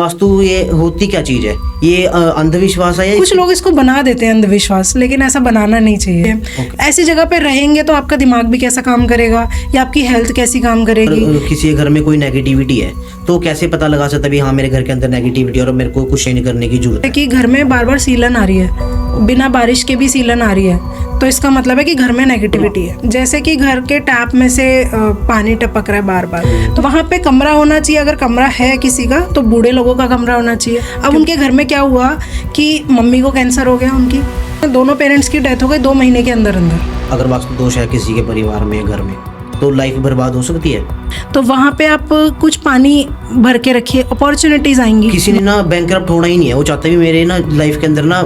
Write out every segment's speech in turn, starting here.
वास्तु ये होती क्या चीज है? ये अंधविश्वास है या कुछ लोग इसको बना देते हैं अंधविश्वास, लेकिन ऐसा बनाना नहीं चाहिए। ऐसी जगह पे रहेंगे तो आपका दिमाग भी कैसा काम करेगा या आपकी हेल्थ कैसी काम करेगी। किसी के घर में कोई नेगेटिविटी है तो कैसे पता लगा सकता है हाँ मेरे घर के अंदर नेगेटिविटी और मेरे को कुछ नहीं करने की जरूरत है? कि घर में बार बार सीलन आ रही है, बिना बारिश के भी सीलन आ रही है, तो इसका मतलब है कि घर में नेगेटिविटी है। जैसे कि घर के टैप में से पानी टपक रहा है बार बार, तो वहाँ पे कमरा होना चाहिए। अगर कमरा है किसी का तो बूढ़े लोगों का कमरा होना चाहिए। अब उनके घर में क्या हुआ कि मम्मी को कैंसर हो गया, उनकी दोनों पेरेंट्स की डेथ हो गई 2 महीने के अंदर अंदर। अगर वास्तु दोष है किसी के परिवार में, घर में, तो लाइफ बर्बाद हो सकती है। तो वहाँ पे आप कुछ पानी भर के रखिए, अपॉर्चुनिटीज आएंगी। किसी ने ना बैंकरप्ट होना ही नहीं है, वो चाहते भी मेरे ना लाइफ के अंदर ना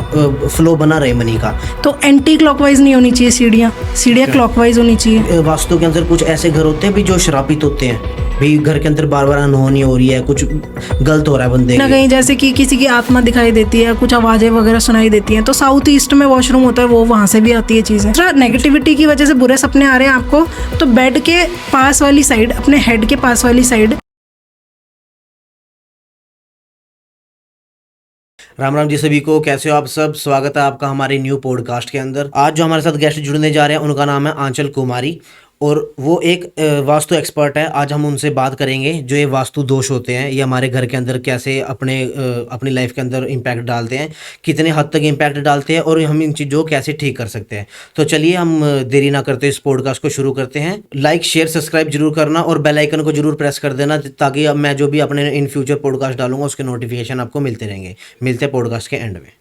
फ्लो बना रहे मनी का। तो एंटी क्लॉकवाइज नहीं होनी चाहिए सीढ़ियाँ क्लॉकवाइज होनी चाहिए। वास्तु के अंदर कुछ ऐसे घर होते हैं भी जो श्रापित होते हैं, भी घर के अंदर बार बार अनहोनी हो रही है, कुछ गलत हो रहा है बंदे ना कहीं, जैसे कि किसी की आत्मा दिखाई देती है, कुछ आवाजें वगैरह सुनाई देती हैं। तो साउथ ईस्ट में वॉशरूम होता है, वो वहाँ से भी आती है चीज़ें। नेगेटिविटी की वजह से बुरे सपने आ रहे हैं आपको, तो बेड के पास वाली साइड, अपने हेड के पास वाली साइड। राम राम जी सभी को, कैसे हो आप सब? स्वागत है आपका हमारे न्यू पॉडकास्ट के अंदर। आज जो हमारे साथ गेस्ट जुड़ने जा रहे हैं उनका नाम है आंचल कुमारी और वो एक वास्तु एक्सपर्ट है। आज हम उनसे बात करेंगे जो ये वास्तु दोष होते हैं, ये हमारे घर के अंदर कैसे अपनी लाइफ के अंदर इम्पैक्ट डालते हैं, कितने हद तक इम्पैक्ट डालते हैं और हम इन चीज़ों को कैसे ठीक कर सकते हैं। तो चलिए हम देरी ना करते इस पॉडकास्ट को शुरू करते हैं। लाइक शेयर सब्सक्राइब जरूर करना और बेल आइकन को जरूर प्रेस कर देना, ताकि अब मैं जो भी अपने इन फ्यूचर पॉडकास्ट डालूंगा उसके नोटिफिकेशन आपको मिलते रहेंगे। मिलते हैं पॉडकास्ट के एंड में।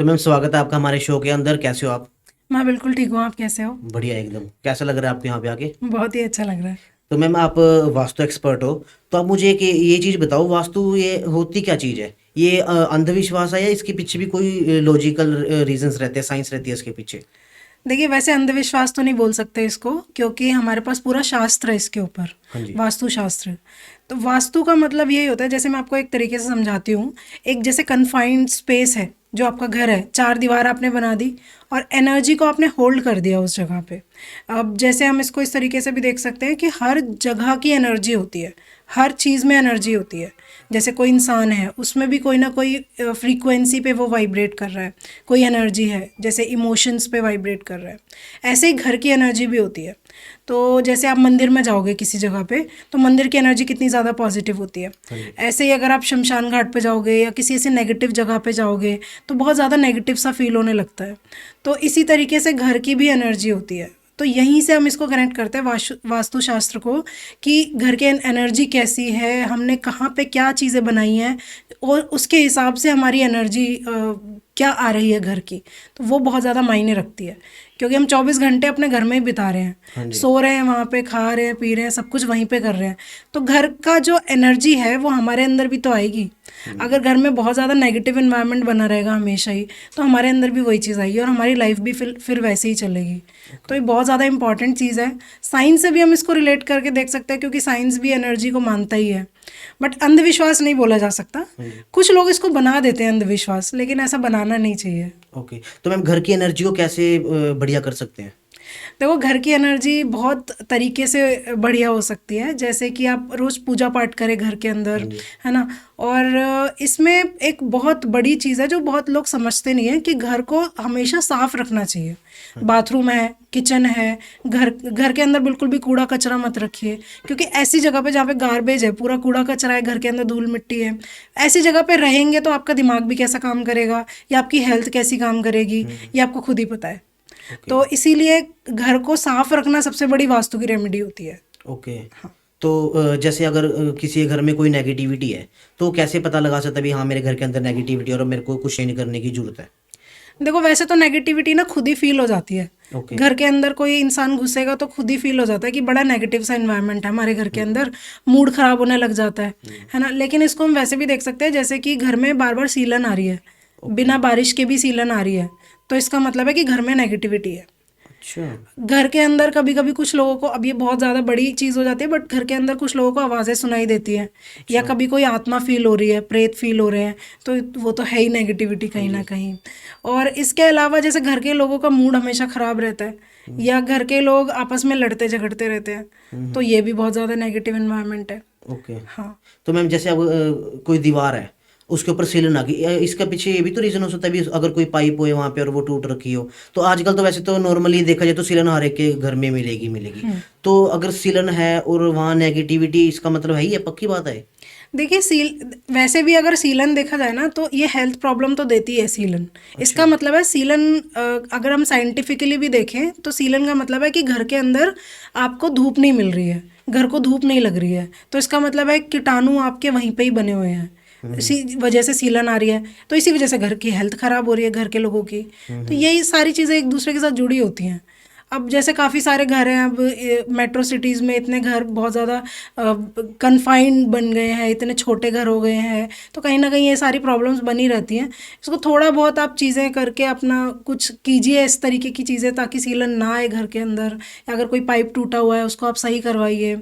तो मैम स्वागत है आपका हमारे शो के अंदर। कैसे हो आप? मैं बिल्कुल ठीक हूँ, आप कैसे हो? बढ़िया एकदम। कैसा लग रहा है आपको यहाँ पे आके? बहुत ही अच्छा लग रहा है। तो मैम आप वास्तु एक्सपर्ट हो, तो आप मुझे एक ये चीज़ बताओ, वास्तु ये होती क्या चीज़ है? ये अंधविश्वास है या इसके पीछे भी कोई लॉजिकल रीजंस रहते हैं, साइंस रहती है इसके पीछे? देखिए, वैसे अंधविश्वास तो नहीं बोल सकते इसको, क्योंकि हमारे पास पूरा शास्त्र है इसके ऊपर, हाँ जी। वास्तु शास्त्र। तो वास्तु का मतलब यही होता है, जैसे मैं आपको एक तरीके से समझाती हूँ। एक जैसे कन्फाइंड स्पेस है, जो आपका घर है, 4 दीवार आपने बना दी और एनर्जी को आपने होल्ड कर दिया उस जगह पे। अब जैसे हम इसको इस तरीके से भी देख सकते हैं कि हर जगह की एनर्जी होती है, हर चीज़ में एनर्जी होती है। जैसे कोई इंसान है, उसमें भी कोई ना कोई फ्रीक्वेंसी पे वो वाइब्रेट कर रहा है, कोई एनर्जी है, जैसे इमोशंस पे वाइब्रेट कर रहा है। ऐसे ही घर की एनर्जी भी होती है। तो जैसे आप मंदिर में जाओगे किसी जगह पे, तो मंदिर की एनर्जी कितनी ज़्यादा पॉजिटिव होती है। ऐसे ही अगर आप शमशान घाट पे जाओगे या किसी ऐसी नेगेटिव जगह पे जाओगे तो बहुत ज़्यादा नेगेटिव सा फील होने लगता है। तो इसी तरीके से घर की भी एनर्जी होती है। तो यहीं से हम इसको कनेक्ट करते हैं वास्तु शास्त्र को, कि घर के एनर्जी कैसी है, हमने कहाँ पे क्या चीज़ें बनाई हैं और उसके हिसाब से हमारी एनर्जी क्या आ रही है घर की। तो वो बहुत ज़्यादा मायने रखती है, क्योंकि हम 24 घंटे अपने घर में ही बिता रहे हैं, सो रहे हैं वहाँ पे, खा रहे हैं, पी रहे हैं, सब कुछ वहीं पे कर रहे हैं। तो घर का जो एनर्जी है वो हमारे अंदर भी तो आएगी। अगर घर में बहुत ज़्यादा नेगेटिव एनवायरनमेंट बना रहेगा हमेशा ही, तो हमारे अंदर भी वही चीज़ आएगी और हमारी लाइफ भी फिर वैसे ही चलेगी। तो ये बहुत ज़्यादा इंपॉर्टेंट चीज़ है। साइंस से भी हम इसको रिलेट करके देख सकते हैं, क्योंकि साइंस भी एनर्जी को मानता ही है। बट अंधविश्वास नहीं बोला जा सकता। कुछ लोग इसको बना देते हैं अंधविश्वास, लेकिन ऐसा बनाना नहीं चाहिए। ओके। तो मैम घर की एनर्जी को कैसे बढ़िया कर सकते हैं? देखो, घर की एनर्जी बहुत तरीके से बढ़िया हो सकती है। जैसे कि आप रोज़ पूजा पाठ करें घर के अंदर, है ना। और इसमें एक बहुत बड़ी चीज़ है जो बहुत लोग समझते नहीं है, कि घर को हमेशा साफ रखना चाहिए। बाथरूम है, किचन है, घर के अंदर बिल्कुल भी कूड़ा कचरा मत रखिए, क्योंकि ऐसी जगह पे जहाँ पे गार्बेज है, पूरा कूड़ा कचरा है, घर के अंदर धूल मिट्टी है, ऐसी जगह पे रहेंगे तो आपका दिमाग भी कैसा काम करेगा या आपकी हेल्थ कैसी काम करेगी, ये आपको खुद ही पता है। तो इसीलिए घर को साफ रखना सबसे बड़ी वास्तु की रेमेडी होती है। ओके। तो जैसे अगर किसी के घर में कोई नेगेटिविटी है तो कैसे पता लगा सकता है भी हाँ मेरे घर के अंदर नेगेटिविटी और मेरे को कुछ नहीं करने की जरूरत है? देखो, वैसे तो नेगेटिविटी ना खुद ही फील हो जाती है। घर के अंदर कोई इंसान घुसेगा तो खुद ही फील हो जाता है कि बड़ा नेगेटिव सा एनवायरनमेंट है हमारे घर के अंदर, मूड खराब होने लग जाता है ना। लेकिन इसको हम वैसे भी देख सकते हैं, जैसे कि घर में बार बार सीलन आ रही है, बिना बारिश के भी सीलन आ रही है, तो इसका मतलब है कि घर में नेगेटिविटी है। अच्छा। घर के अंदर कभी कभी कुछ लोगों को, अब ये बहुत ज़्यादा बड़ी चीज़ हो जाती है, बट घर के अंदर कुछ लोगों को आवाज़ें सुनाई देती हैं, या कभी कोई आत्मा फील हो रही है, प्रेत फील हो रहे हैं, तो वो तो है ही नेगेटिविटी कहीं ना कहीं। और इसके अलावा जैसे घर के लोगों का मूड हमेशा ख़राब रहता है, या घर के लोग आपस में लड़ते झगड़ते रहते हैं, तो ये भी बहुत ज़्यादा नेगेटिव एनवायरनमेंट है। ओके। हाँ। तो मैम जैसे अब कोई दीवार है, उसके ऊपर सीलन आ गई, इसका पीछे ये भी तो रीजन हो सकता है भी, अगर कोई पाइप हो वहां पे और वो टूट रखी हो, तो आजकल तो वैसे तो नॉर्मली देखा जाए तो सीलन हर एक के घर में मिलेगी मिलेगी। तो अगर सीलन है और वहाँ नेगेटिविटी, इसका मतलब है ही है, पक्की बात है। देखिए वैसे भी अगर सीलन देखा जाए ना तो ये हेल्थ प्रॉब्लम तो देती है सीलन। इसका मतलब है सीलन, अगर हम साइंटिफिकली भी देखें तो सीलन का मतलब है कि घर के अंदर आपको धूप नहीं मिल रही है, घर को धूप नहीं लग रही है, तो इसका मतलब है कीटाणु आपके वहीं पे ही बने हुए हैं, इसी वजह से सीलन आ रही है, तो इसी वजह से घर की हेल्थ खराब हो रही है, घर के लोगों की। तो यही सारी चीज़ें एक दूसरे के साथ जुड़ी होती हैं। अब जैसे काफ़ी सारे घर हैं, अब मेट्रो सिटीज़ में इतने घर बहुत ज़्यादा कन्फाइंड बन गए हैं, इतने छोटे घर हो गए हैं, तो कहीं ना कहीं ये सारी प्रॉब्लम्स बनी रहती हैं। इसको थोड़ा बहुत आप चीज़ें करके अपना कुछ कीजिए इस तरीके की चीज़ें, ताकि सीलन ना आए घर के अंदर, या अगर कोई पाइप टूटा हुआ है उसको आप सही करवाइए।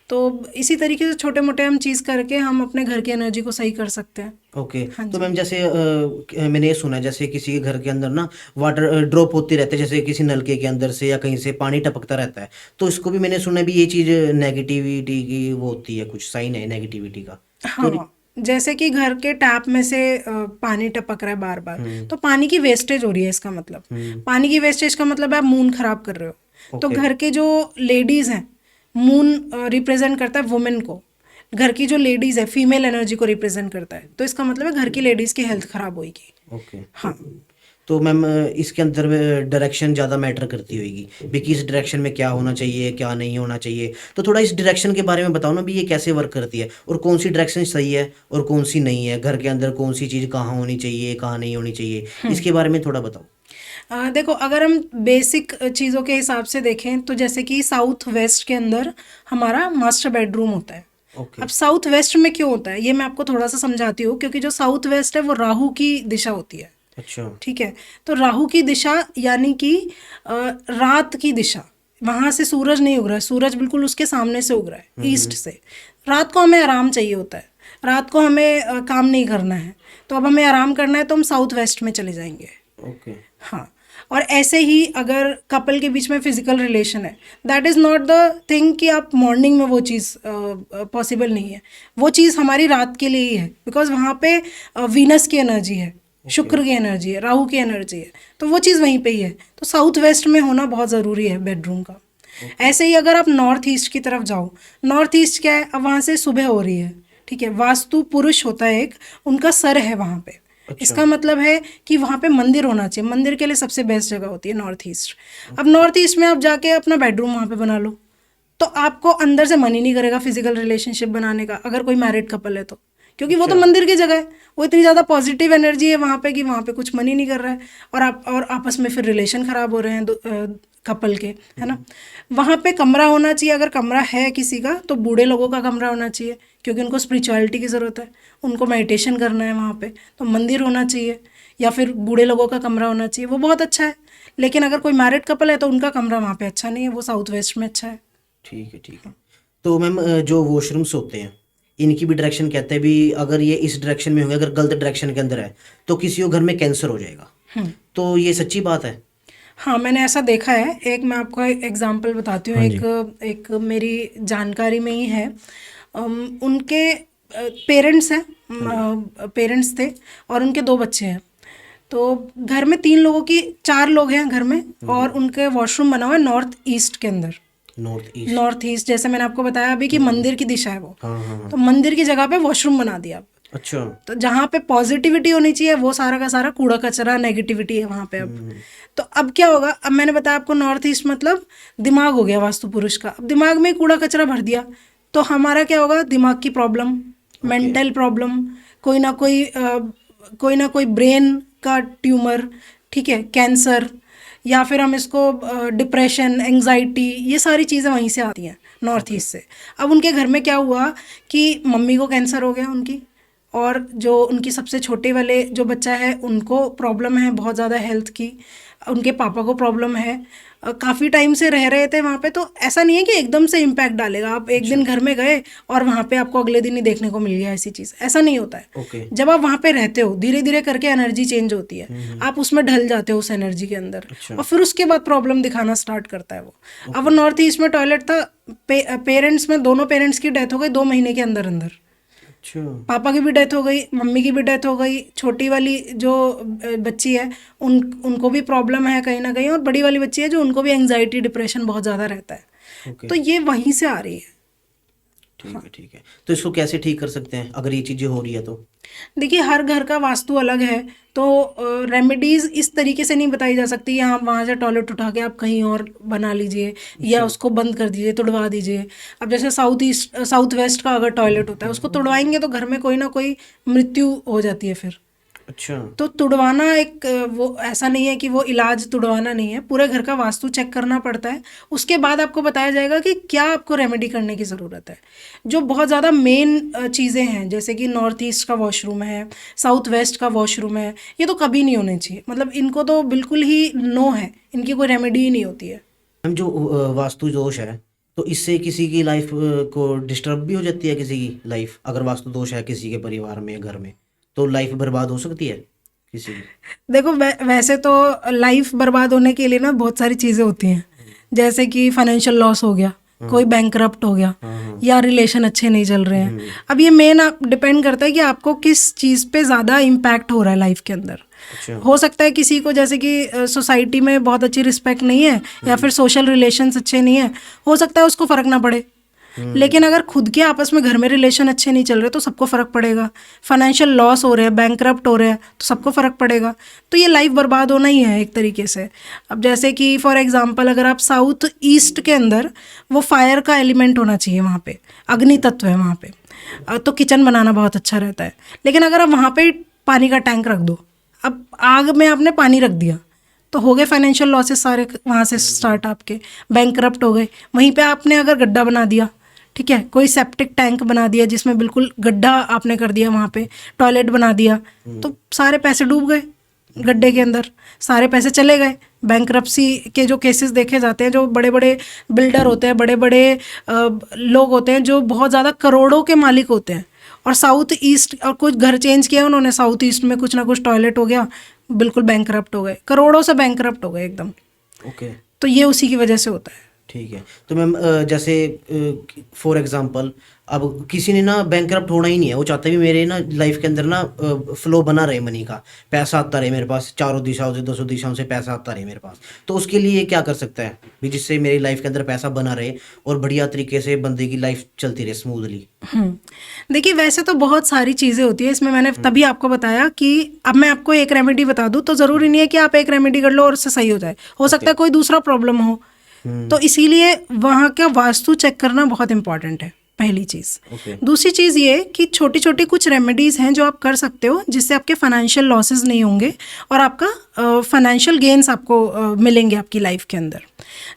तो इसी तरीके से छोटे मोटे हम चीज़ करके हम अपने घर की एनर्जी को सही कर सकते हैं। ओके। हाँ तो जी। मैम जैसे मैंने ये सुना है, जैसे किसी के घर के अंदर ना वाटर ड्रॉप होती रहती है, जैसे किसी नलके के अंदर से या कहीं से पानी टपकता रहता है, तो इसको भी मैंने सुना है भी ये चीज़ नेगेटिविटी की वो होती है, कुछ साइन है नेगेटिविटी का। तो हाँ, जैसे कि घर के टैप में से पानी टपक रहा है बार बार, तो पानी की वेस्टेज हो रही है। इसका मतलब पानी की वेस्टेज का मतलब है आप मून खराब कर रहे हो। तो ओके। घर के जो लेडीज हैं, मून रिप्रेजेंट करता है वुमेन को, घर की जो लेडीज है फीमेल एनर्जी को रिप्रेजेंट करता है, तो इसका मतलब है घर की लेडीज की हेल्थ खराब होगी। ओके। हाँ। तो मैम इसके अंदर डायरेक्शन ज़्यादा मैटर करती होगी भी, किस डायरेक्शन में क्या होना चाहिए क्या नहीं होना चाहिए, तो थोड़ा इस डायरेक्शन के बारे में बताओ ना भी, ये कैसे वर्क करती है और कौन सी डायरेक्शन सही है और कौन सी नहीं है, घर के अंदर कौन सी चीज़ कहाँ होनी चाहिए कहाँ नहीं होनी चाहिए, इसके बारे में थोड़ा बताओ। देखो, अगर हम बेसिक चीज़ों के हिसाब से देखें तो जैसे कि साउथ वेस्ट के अंदर हमारा मास्टर बेडरूम होता है। ओके। अब साउथ वेस्ट में क्यों होता है ये मैं आपको थोड़ा सा समझाती हूँ, क्योंकि जो साउथ वेस्ट है वो राहु की दिशा होती है। अच्छा। ठीक है, तो राहु की दिशा यानी कि रात की दिशा, वहां से सूरज नहीं उग रहा है, सूरज बिल्कुल उसके सामने से उग रहा है, ईस्ट से। रात को हमें आराम चाहिए होता है, रात को हमें काम नहीं करना है, तो अब हमें आराम करना है तो हम साउथ वेस्ट में चले जाएंगे। ओके। हाँ, और ऐसे ही अगर कपल के बीच में फिजिकल रिलेशन है, that is not the thing कि आप मॉर्निंग में वो चीज़ पॉसिबल नहीं है, वो चीज़ हमारी रात के लिए ही है, बिकॉज वहाँ पे वीनस की एनर्जी है, शुक्र की एनर्जी है, राहु की एनर्जी है, तो वो चीज़ वहीं पे ही है। तो साउथ वेस्ट में होना बहुत ज़रूरी है बेडरूम का। ऐसे ही अगर आप नॉर्थ ईस्ट की तरफ जाओ, नॉर्थ ईस्ट क्या है, अब वहाँ से सुबह हो रही है, ठीक है, वास्तु पुरुष होता है एक, उनका सर है वहाँ पे। इसका मतलब है कि वहाँ पे मंदिर होना चाहिए, मंदिर के लिए सबसे बेस्ट जगह होती है नॉर्थ ईस्ट। अब नॉर्थ ईस्ट में आप जाके अपना बेडरूम वहाँ पे बना लो, तो आपको अंदर से मन ही नहीं करेगा फिजिकल रिलेशनशिप बनाने का, अगर कोई मैरिड कपल है तो, क्योंकि वो तो मंदिर की जगह है, वो इतनी ज़्यादा पॉजिटिव एनर्जी है वहाँ पे कि वहाँ पे कुछ मन ही नहीं कर रहा है, और आपस में फिर रिलेशन खराब हो रहे हैं कपल के, है ना। वहाँ पे कमरा होना चाहिए, अगर कमरा है किसी का तो बूढ़े लोगों का कमरा होना चाहिए, क्योंकि उनको स्पिरिचुअलिटी की ज़रूरत है, उनको मेडिटेशन करना है वहाँ पे, तो मंदिर होना चाहिए या फिर बूढ़े लोगों का कमरा होना चाहिए, वो बहुत अच्छा है। लेकिन अगर कोई मैरिड कपल है तो उनका कमरा वहाँ पे अच्छा नहीं है, वो साउथ वेस्ट में अच्छा है। ठीक है ठीक है। तो मैम जो वॉशरूम्स होते हैं इनकी भी डायरेक्शन कहते हैं भी, अगर ये इस डायरेक्शन में होंगे, अगर गलत डायरेक्शन के अंदर है तो किसी को घर में कैंसर हो जाएगा, तो ये सच्ची बात है? हाँ, मैंने ऐसा देखा है। एक मैं आपको एग्जांपल बताती हूँ। हाँ जी। एक मेरी जानकारी में ही है, उनके पेरेंट्स हैं, पेरेंट्स थे और उनके 2 बच्चे हैं। तो घर में 3 लोगों की 4 लोग हैं घर में, और उनके वॉशरूम बना हुआ है नॉर्थ ईस्ट के अंदर। नॉर्थ ईस्ट जैसे मैंने आपको बताया अभी कि मंदिर की दिशा है वो, हाँ। तो मंदिर की जगह पे वॉशरूम बना दिया। अच्छा। तो जहाँ पे पॉजिटिविटी होनी चाहिए वो सारा का सारा कूड़ा कचरा नेगेटिविटी है वहाँ पे अब। तो अब क्या होगा, अब मैंने बताया आपको नॉर्थ ईस्ट मतलब दिमाग हो गया वास्तु पुरुष का, अब दिमाग में कूड़ा कचरा भर दिया तो हमारा क्या होगा, दिमाग की प्रॉब्लम, मेंटल प्रॉब्लम, कोई ना कोई ब्रेन का ट्यूमर, ठीक है, कैंसर, या फिर हम इसको डिप्रेशन, एंजाइटी, ये सारी चीज़ें वहीं से आती हैं नॉर्थ ईस्ट से। अब उनके घर में क्या हुआ कि मम्मी को कैंसर हो गया उनकी, और जो उनकी सबसे छोटे वाले जो बच्चा है उनको प्रॉब्लम है बहुत ज़्यादा हेल्थ की, उनके पापा को प्रॉब्लम है, काफ़ी टाइम से रह रहे थे वहाँ पे। तो ऐसा नहीं है कि एकदम से इम्पैक्ट डालेगा, आप एक दिन घर में गए और वहाँ पे आपको अगले दिन ही देखने को मिल गया ऐसी चीज़, ऐसा नहीं होता है। जब आप वहाँ पे रहते हो धीरे धीरे करके एनर्जी चेंज होती है, आप उसमें ढल जाते हो उस एनर्जी के अंदर, और फिर उसके बाद प्रॉब्लम दिखाना स्टार्ट करता है वो। अब वो नॉर्थ ईस्ट में टॉयलेट था, पेरेंट्स में दोनों पेरेंट्स की डेथ हो गई 2 महीने के अंदर अंदर। अच्छा। पापा की भी डेथ हो गई, मम्मी की भी डेथ हो गई, छोटी वाली जो बच्ची है उनको भी प्रॉब्लम है कहीं ना कहीं, और बड़ी वाली बच्ची है जो उनको भी एंजाइटी डिप्रेशन बहुत ज़्यादा रहता है। ओके। तो ये वहीं से आ रही है। ठीक है, ठीक है। तो इसको कैसे ठीक कर सकते हैं अगर ये चीज़ें हो रही है तो? देखिए हर घर का वास्तु अलग है, तो रेमेडीज इस तरीके से नहीं बताई जा सकती कि हाँ वहाँ से टॉयलेट उठा के आप कहीं और बना लीजिए या अच्छा। उसको बंद कर दीजिए, तुड़वा दीजिए। अब जैसे साउथ वेस्ट का अगर टॉयलेट होता है, उसको तुड़वाएंगे तो घर में कोई ना कोई मृत्यु हो जाती है फिर। अच्छा। तो तुड़वाना एक वो ऐसा नहीं है कि वो इलाज तुड़वाना नहीं है, पूरे घर का वास्तु चेक करना पड़ता है। उसके बाद आपको बताया जाएगा कि क्या आपको रेमेडी करने की ज़रूरत है। जो बहुत ज़्यादा मेन चीज़ें हैं जैसे कि नॉर्थ ईस्ट का वॉशरूम है, साउथ वेस्ट का वॉशरूम है, ये तो कभी नहीं होने चाहिए, मतलब इनको तो बिल्कुल ही नो है, इनकी कोई रेमेडी ही नहीं होती है। हम जो वास्तु दोष है, तो इससे किसी की लाइफ को डिस्टर्ब भी हो जाती है, किसी की लाइफ अगर वास्तु दोष है किसी के परिवार में या घर में, तो लाइफ बर्बाद हो सकती है किसी की? देखो वैसे तो लाइफ बर्बाद होने के लिए ना बहुत सारी चीज़ें होती हैं, जैसे कि फाइनेंशियल लॉस हो गया, कोई बैंकरप्ट हो गया, हाँ। या रिलेशन अच्छे नहीं चल रहे हैं। अब ये मेन आप डिपेंड करता है कि आपको किस चीज़ पे ज़्यादा इम्पैक्ट हो रहा है लाइफ के अंदर। अच्छा। हो सकता है किसी को जैसे कि सोसाइटी में बहुत अच्छी रिस्पेक्ट नहीं है या फिर सोशल रिलेशंस अच्छे नहीं है, हो सकता है उसको फ़र्क ना पड़े। लेकिन अगर खुद के आपस में घर में रिलेशन अच्छे नहीं चल रहे तो सबको फ़र्क पड़ेगा। फाइनेंशियल लॉस हो रहे हैं, बैंकरप्ट हो रहे हैं, तो सबको फ़र्क पड़ेगा। तो ये लाइफ बर्बाद होना ही है एक तरीके से। अब जैसे कि फॉर एग्जांपल अगर आप साउथ ईस्ट के अंदर, वो फायर का एलिमेंट होना चाहिए, वहाँ पे अग्नि तत्व है वहाँ पे, तो किचन बनाना बहुत अच्छा रहता है। लेकिन अगर आप वहाँ पे पानी का टैंक रख दो, अब आग में आपने पानी रख दिया, तो हो गए फाइनेंशियल लॉसेस सारे वहाँ से स्टार्ट, आपके बैंकरप्ट हो गए। वहीं पे आपने अगर गड्ढा बना दिया, ठीक है, कोई सेप्टिक टैंक बना दिया जिसमें बिल्कुल गड्ढा आपने कर दिया, वहाँ पे टॉयलेट बना दिया, तो सारे पैसे डूब गए गड्ढे के अंदर, सारे पैसे चले गए। बैंकरप्सी के जो केसेस देखे जाते हैं, जो बड़े बड़े बिल्डर होते हैं, बड़े बड़े लोग होते हैं जो बहुत ज़्यादा करोड़ों के मालिक होते हैं, और साउथ ईस्ट, और कुछ घर चेंज किया उन्होंने, साउथ ईस्ट में कुछ ना कुछ टॉयलेट हो गया, बिल्कुल बैंकरप्ट हो गए, करोड़ों से बैंकरप्ट हो गए एकदम। ओके। तो ये उसी की वजह से होता है। ठीक है। तो मैम जैसे फॉर एग्जांपल अब किसी ने ना बैंकरप्ट होना ही नहीं है, वो चाहते भी मेरे ना लाइफ के अंदर ना फ्लो बना रहे मनी का, पैसा आता रहे मेरे पास, चारों दिशाओं से 200 दिशाओं से पैसा आता रहे मेरे पास, तो उसके लिए क्या कर सकता है भी जिससे मेरी लाइफ के अंदर पैसा बना रहे और बढ़िया तरीके से बंदे की लाइफ चलती रहे स्मूथली? देखिए वैसे तो बहुत सारी चीज़ें होती है इसमें, मैंने तभी आपको बताया कि अब मैं आपको एक रेमेडी बता दूं तो ज़रूरी नहीं है कि आप एक रेमेडी कर लो और उससे सही हो जाए, हो सकता है कोई दूसरा प्रॉब्लम हो। तो इसीलिए वहाँ का वास्तु चेक करना बहुत इंपॉर्टेंट है, पहली चीज़। ओके। दूसरी चीज़ ये कि छोटी छोटी कुछ रेमेडीज़ हैं जो आप कर सकते हो जिससे आपके फाइनेंशियल लॉसेस नहीं होंगे और आपका फाइनेंशियल गेन्स आपको मिलेंगे आपकी लाइफ के अंदर।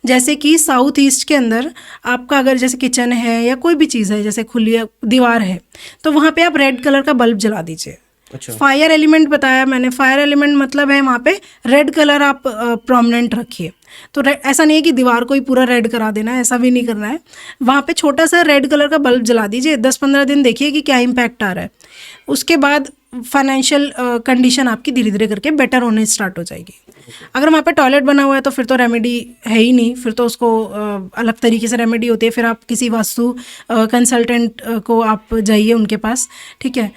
जैसे कि साउथ ईस्ट के अंदर आपका अगर जैसे किचन है या कोई भी चीज़ है, जैसे खुली दीवार है, तो वहाँ पे आप रेड कलर का बल्ब जला दीजिए। अच्छा। फायर एलिमेंट बताया मैंने, फायर एलिमेंट मतलब है वहाँ पे रेड कलर आप प्रोमिनेंट रखिए। तो ऐसा नहीं है कि दीवार को ही पूरा रेड करा देना है, ऐसा भी नहीं करना है। वहाँ पे छोटा सा रेड कलर का बल्ब जला दीजिए, 10-15 दिन देखिए कि क्या इम्पैक्ट आ रहा है। उसके बाद फाइनेंशियल कंडीशन आपकी धीरे धीरे करके बेटर होने स्टार्ट हो जाएगी। अगर वहाँ पे टॉयलेट बना हुआ है तो फिर तो रेमेडी है ही नहीं, फिर तो उसको अलग तरीके से रेमेडी होती है, फिर आप किसी वास्तु कंसल्टेंट को आप जाइए उनके पास, ठीक है।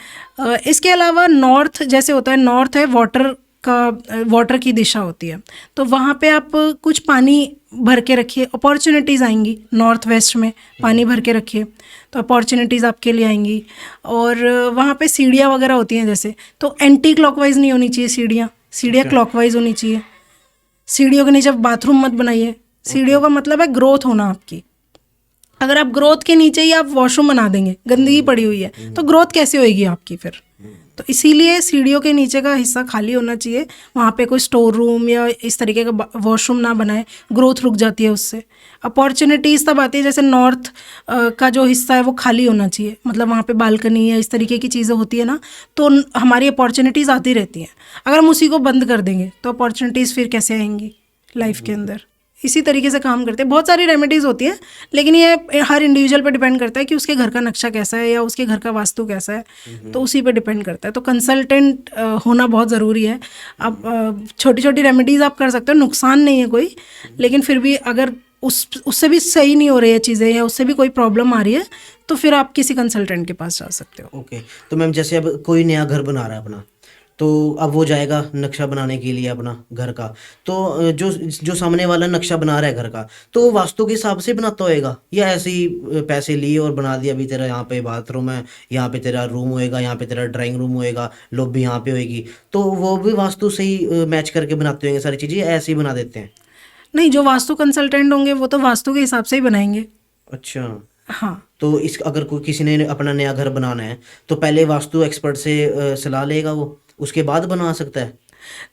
इसके अलावा नॉर्थ जैसे होता है, नॉर्थ है वाटर की दिशा होती है, तो वहाँ पे आप कुछ पानी भर के रखिए, अपॉर्चुनिटीज़ आएंगी। नॉर्थ वेस्ट में पानी भर के रखिए तो अपॉर्चुनिटीज़ आपके लिए आएंगी। और वहाँ पे सीढ़ियाँ वगैरह होती हैं जैसे, तो एंटी क्लॉकवाइज नहीं होनी चाहिए सीढ़ियाँ क्लॉकवाइज होनी चाहिए। सीढ़ियों के नीचे बाथरूम मत बनाइए। सीढ़ियों का मतलब है ग्रोथ होना आपकी। अगर आप ग्रोथ के नीचे ही आप वॉशरूम बना देंगे, गंदगी पड़ी हुई है, तो ग्रोथ कैसे होएगी आपकी फिर? तो इसीलिए सीढ़ियों के नीचे का हिस्सा खाली होना चाहिए, वहाँ पे कोई स्टोर रूम या इस तरीके का वॉशरूम ना बनाए, ग्रोथ रुक जाती है उससे। अपॉर्चुनिटीज़ तब आती है जैसे नॉर्थ का जो हिस्सा है वो खाली होना चाहिए, मतलब वहाँ पे बालकनी या इस तरीके की चीज़ें होती है ना, तो हमारी अपॉर्चुनिटीज़ आती रहती हैं। अगर हम उसी को बंद कर देंगे तो अपॉर्चुनिटीज़ फिर कैसे आएंगी लाइफ के अंदर? इसी तरीके से काम करते हैं। बहुत सारी रेमेडीज़ होती हैं, लेकिन ये हर इंडिविजुअल पे डिपेंड करता है कि उसके घर का नक्शा कैसा है या उसके घर का वास्तु कैसा है, तो उसी पे डिपेंड करता है। तो कंसल्टेंट होना बहुत ज़रूरी है। अब छोटी छोटी रेमेडीज़ आप कर सकते हो, नुकसान नहीं है कोई, लेकिन फिर भी अगर उससे भी सही नहीं हो रही है चीज़ें या उससे भी कोई प्रॉब्लम आ रही है, तो फिर आप किसी कंसल्टेंट के पास जा सकते हो। ओके। तो मैम जैसे अब कोई नया घर बना रहा है अपना, तो अब वो जाएगा नक्शा बनाने के लिए अपना घर का, तो जो जो सामने वाला नक्शा बना रहा है घर का, तो वो वास्तु के हिसाब से बनाता होएगा या ऐसे ही पैसे लिए और बना दिया, अभी तेरा यहाँ पे बाथरूम है, यहाँ पे तेरा रूम होएगा, यहाँ पे तेरा ड्राइंग रूम होएगा, लॉबी यहाँ पे होएगी, तो वो भी वास्तु से ही मैच करके बनाते होंगे सारी चीज़ें, या ऐसे ही बना देते हैं? नहीं, जो वास्तु कंसल्टेंट होंगे वो तो वास्तु के हिसाब से ही बनाएंगे। अच्छा। हाँ। तो इस अगर कोई किसी ने अपना नया घर बनाना है, तो पहले वास्तु एक्सपर्ट से सलाह लेगा वो, उसके बाद बना सकता है?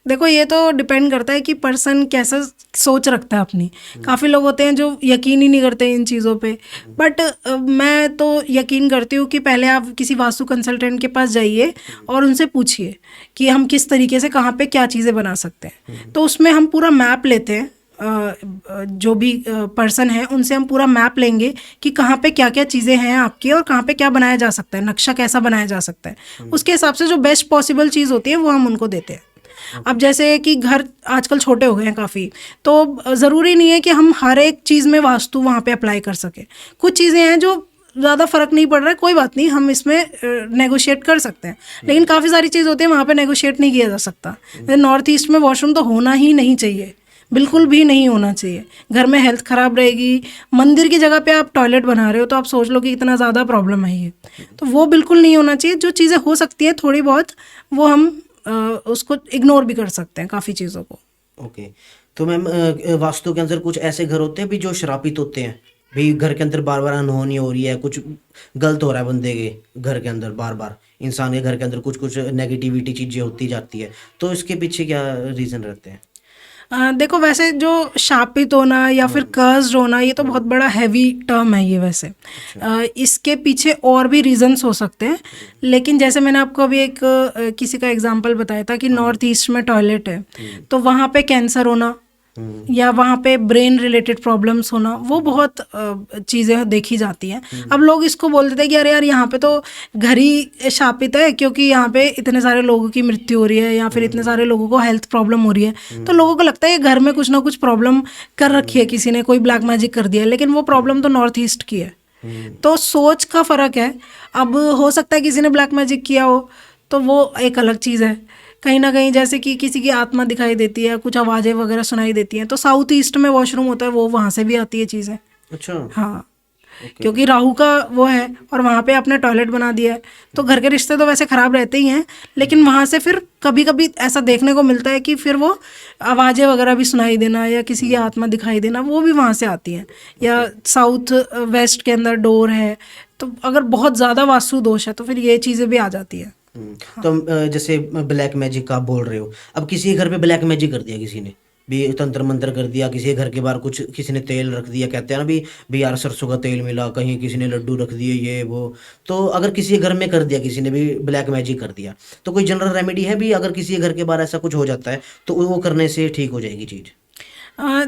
देखो, ये तो डिपेंड करता है कि पर्सन कैसा सोच रखता है अपनी। काफ़ी लोग होते हैं जो यकीन ही नहीं करते इन चीज़ों पे, बट मैं तो यकीन करती हूँ कि पहले आप किसी वास्तु कंसल्टेंट के पास जाइए और उनसे पूछिए कि हम किस तरीके से कहाँ पे क्या चीज़ें बना सकते हैं। तो उसमें हम पूरा मैप लेते हैं, जो भी पर्सन है उनसे हम पूरा मैप लेंगे कि कहाँ पे क्या क्या चीज़ें हैं आपकी और कहाँ पे क्या बनाया जा सकता है, नक्शा कैसा बनाया जा सकता है। उसके हिसाब से जो बेस्ट पॉसिबल चीज़ होती है वो हम उनको देते हैं। अब जैसे कि घर आजकल छोटे हो गए हैं काफ़ी, तो ज़रूरी नहीं है कि हम हर एक चीज़ में वास्तु वहाँ पे अप्लाई कर सकें। कुछ चीज़ें हैं जो ज़्यादा फ़र्क नहीं पड़ रहा है, कोई बात नहीं, हम इसमें नेगोशिएट कर सकते हैं। लेकिन काफ़ी सारी चीज़ होती है वहाँ पे नेगोशिएट नहीं किया जा सकता। नॉर्थ ईस्ट में वॉशरूम तो होना ही नहीं चाहिए, बिल्कुल भी नहीं होना चाहिए। घर में हेल्थ ख़राब रहेगी। मंदिर की जगह पे आप टॉयलेट बना रहे हो तो आप सोच लो कि इतना ज़्यादा प्रॉब्लम है ये, तो वो बिल्कुल नहीं होना चाहिए। जो चीज़ें हो सकती है थोड़ी बहुत, वो हम उसको इग्नोर भी कर सकते हैं काफ़ी चीज़ों को। ओके। तो मैम वास्तु के अंदर कुछ ऐसे घर होते हैं भी जो श्रापित होते हैं, भी घर के अंदर बार बार अनहोनी हो रही है, कुछ गलत हो रहा है बंदे के घर के अंदर, बार बार इंसान के घर के अंदर कुछ कुछ नेगेटिविटी चीज़ें होती जाती है, तो इसके पीछे क्या रीज़न रहते हैं? देखो, वैसे जो शापित होना या फिर कर्स्ड होना, ये तो बहुत बड़ा हैवी टर्म है ये वैसे। इसके पीछे और भी रीजंस हो सकते हैं, लेकिन जैसे मैंने आपको अभी एक किसी का एग्जांपल बताया था कि नॉर्थ ईस्ट में टॉयलेट है, तो वहाँ पे कैंसर होना या वहाँ पे ब्रेन रिलेटेड प्रॉब्लम्स होना, वो बहुत चीज़ें देखी जाती हैं। अब लोग इसको बोल देते हैं कि अरे यार, यहाँ पे तो घर ही शापित है क्योंकि यहाँ पे इतने सारे लोगों की मृत्यु हो रही है या फिर इतने सारे लोगों को हेल्थ प्रॉब्लम हो रही है, तो लोगों को लगता है कि घर में कुछ ना कुछ प्रॉब्लम कर रखी है किसी ने, कोई ब्लैक मैजिक कर दिया है, लेकिन वो प्रॉब्लम तो नॉर्थ ईस्ट की है। तो सोच का फ़र्क है। अब हो सकता है किसी ने ब्लैक मैजिक किया हो, तो वो एक अलग चीज़ है। कहीं ना कहीं जैसे कि किसी की आत्मा दिखाई देती है, कुछ आवाज़ें वगैरह सुनाई देती हैं, तो साउथ ईस्ट में वॉशरूम होता है, वो वहाँ से भी आती है चीज़ें। अच्छा। हाँ, क्योंकि राहु का वो है और वहाँ पे आपने टॉयलेट बना दिया है, तो घर के रिश्ते तो वैसे ख़राब रहते ही हैं, लेकिन वहाँ से फिर कभी कभी ऐसा देखने को मिलता है कि फिर वो आवाज़ें वगैरह भी सुनाई देना या किसी की आत्मा दिखाई देना, वो भी वहाँ से आती हैं। या साउथ वेस्ट के अंदर डोर है, तो अगर बहुत ज़्यादा वास्तु दोष है तो फिर ये चीज़ें भी आ जाती है। तो जैसे ब्लैक मैजिक का आप बोल रहे हो, अब किसी के घर पे ब्लैक मैजिक कर दिया किसी ने, भी तंत्र मंत्र कर दिया, किसी के घर के बाहर कुछ किसी ने तेल रख दिया, कहते हैं ना भी यार सरसों का तेल मिला, कहीं किसी ने लड्डू रख दिए, ये वो, तो अगर किसी के घर में कर दिया, किसी ने भी ब्लैक मैजिक कर दिया, तो कोई जनरल रेमेडी है भी, अगर किसी के घर के बाहर ऐसा कुछ हो जाता है तो वो करने से ठीक हो जाएगी चीज़?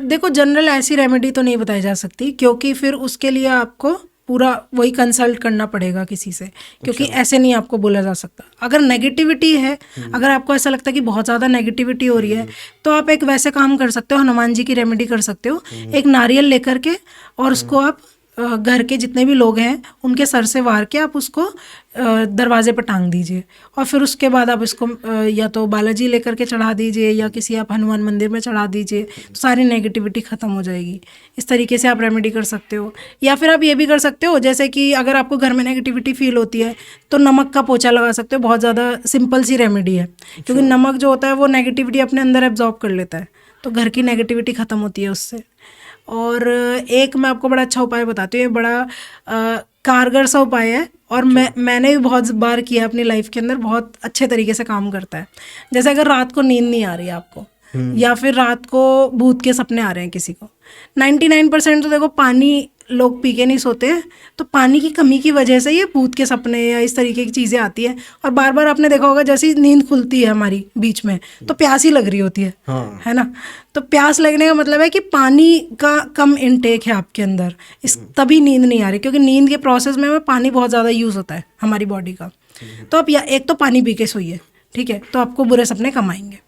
देखो, जनरल ऐसी रेमेडी तो नहीं बताई जा सकती, क्योंकि फिर उसके लिए आपको पूरा वही कंसल्ट करना पड़ेगा किसी से, क्योंकि ऐसे नहीं आपको बोला जा सकता। अगर नेगेटिविटी है, अगर आपको ऐसा लगता है कि बहुत ज़्यादा नेगेटिविटी हो रही है, तो आप एक वैसे काम कर सकते हो, हनुमान जी की रेमेडी कर सकते हो। एक नारियल लेकर के और उसको आप घर के जितने भी लोग हैं उनके सर से वार के आप उसको दरवाजे पर टांग दीजिए, और फिर उसके बाद आप इसको या तो बालाजी लेकर के चढ़ा दीजिए या किसी आप हनुमान मंदिर में चढ़ा दीजिए, तो सारी नेगेटिविटी ख़त्म हो जाएगी। इस तरीके से आप रेमेडी कर सकते हो। या फिर आप ये भी कर सकते हो, जैसे कि अगर आपको घर में नेगेटिविटी फील होती है तो नमक का पोछा लगा सकते हो। बहुत ज़्यादा सिंपल सी रेमेडी है, क्योंकि नमक जो होता है वो नेगेटिविटी अपने अंदर एब्जॉर्ब कर लेता है, तो घर की नेगेटिविटी ख़त्म होती है उससे। और एक मैं आपको बड़ा अच्छा उपाय बताती हूँ, ये बड़ा कारगर सा उपाय है और मैंने भी बहुत बार किया अपनी लाइफ के अंदर, बहुत अच्छे तरीके से काम करता है। जैसे अगर रात को नींद नहीं आ रही है आपको, या फिर रात को भूत के सपने आ रहे हैं किसी को, 99% तो देखो पानी लोग पी के नहीं सोते हैं, तो पानी की कमी की वजह से ये भूत के सपने या इस तरीके की चीज़ें आती हैं। और बार बार आपने देखा होगा, जैसे ही नींद खुलती है हमारी बीच में तो प्यास ही लग रही होती है। हाँ। है ना? तो प्यास लगने का मतलब है कि पानी का कम इनटेक है आपके अंदर, तभी नींद नहीं आ रही, क्योंकि नींद के प्रोसेस में पानी बहुत ज़्यादा यूज़ होता है हमारी बॉडी का। तो आप एक तो पानी पी के सोइए, ठीक है, तो आपको बुरे सपने कम आएंगे।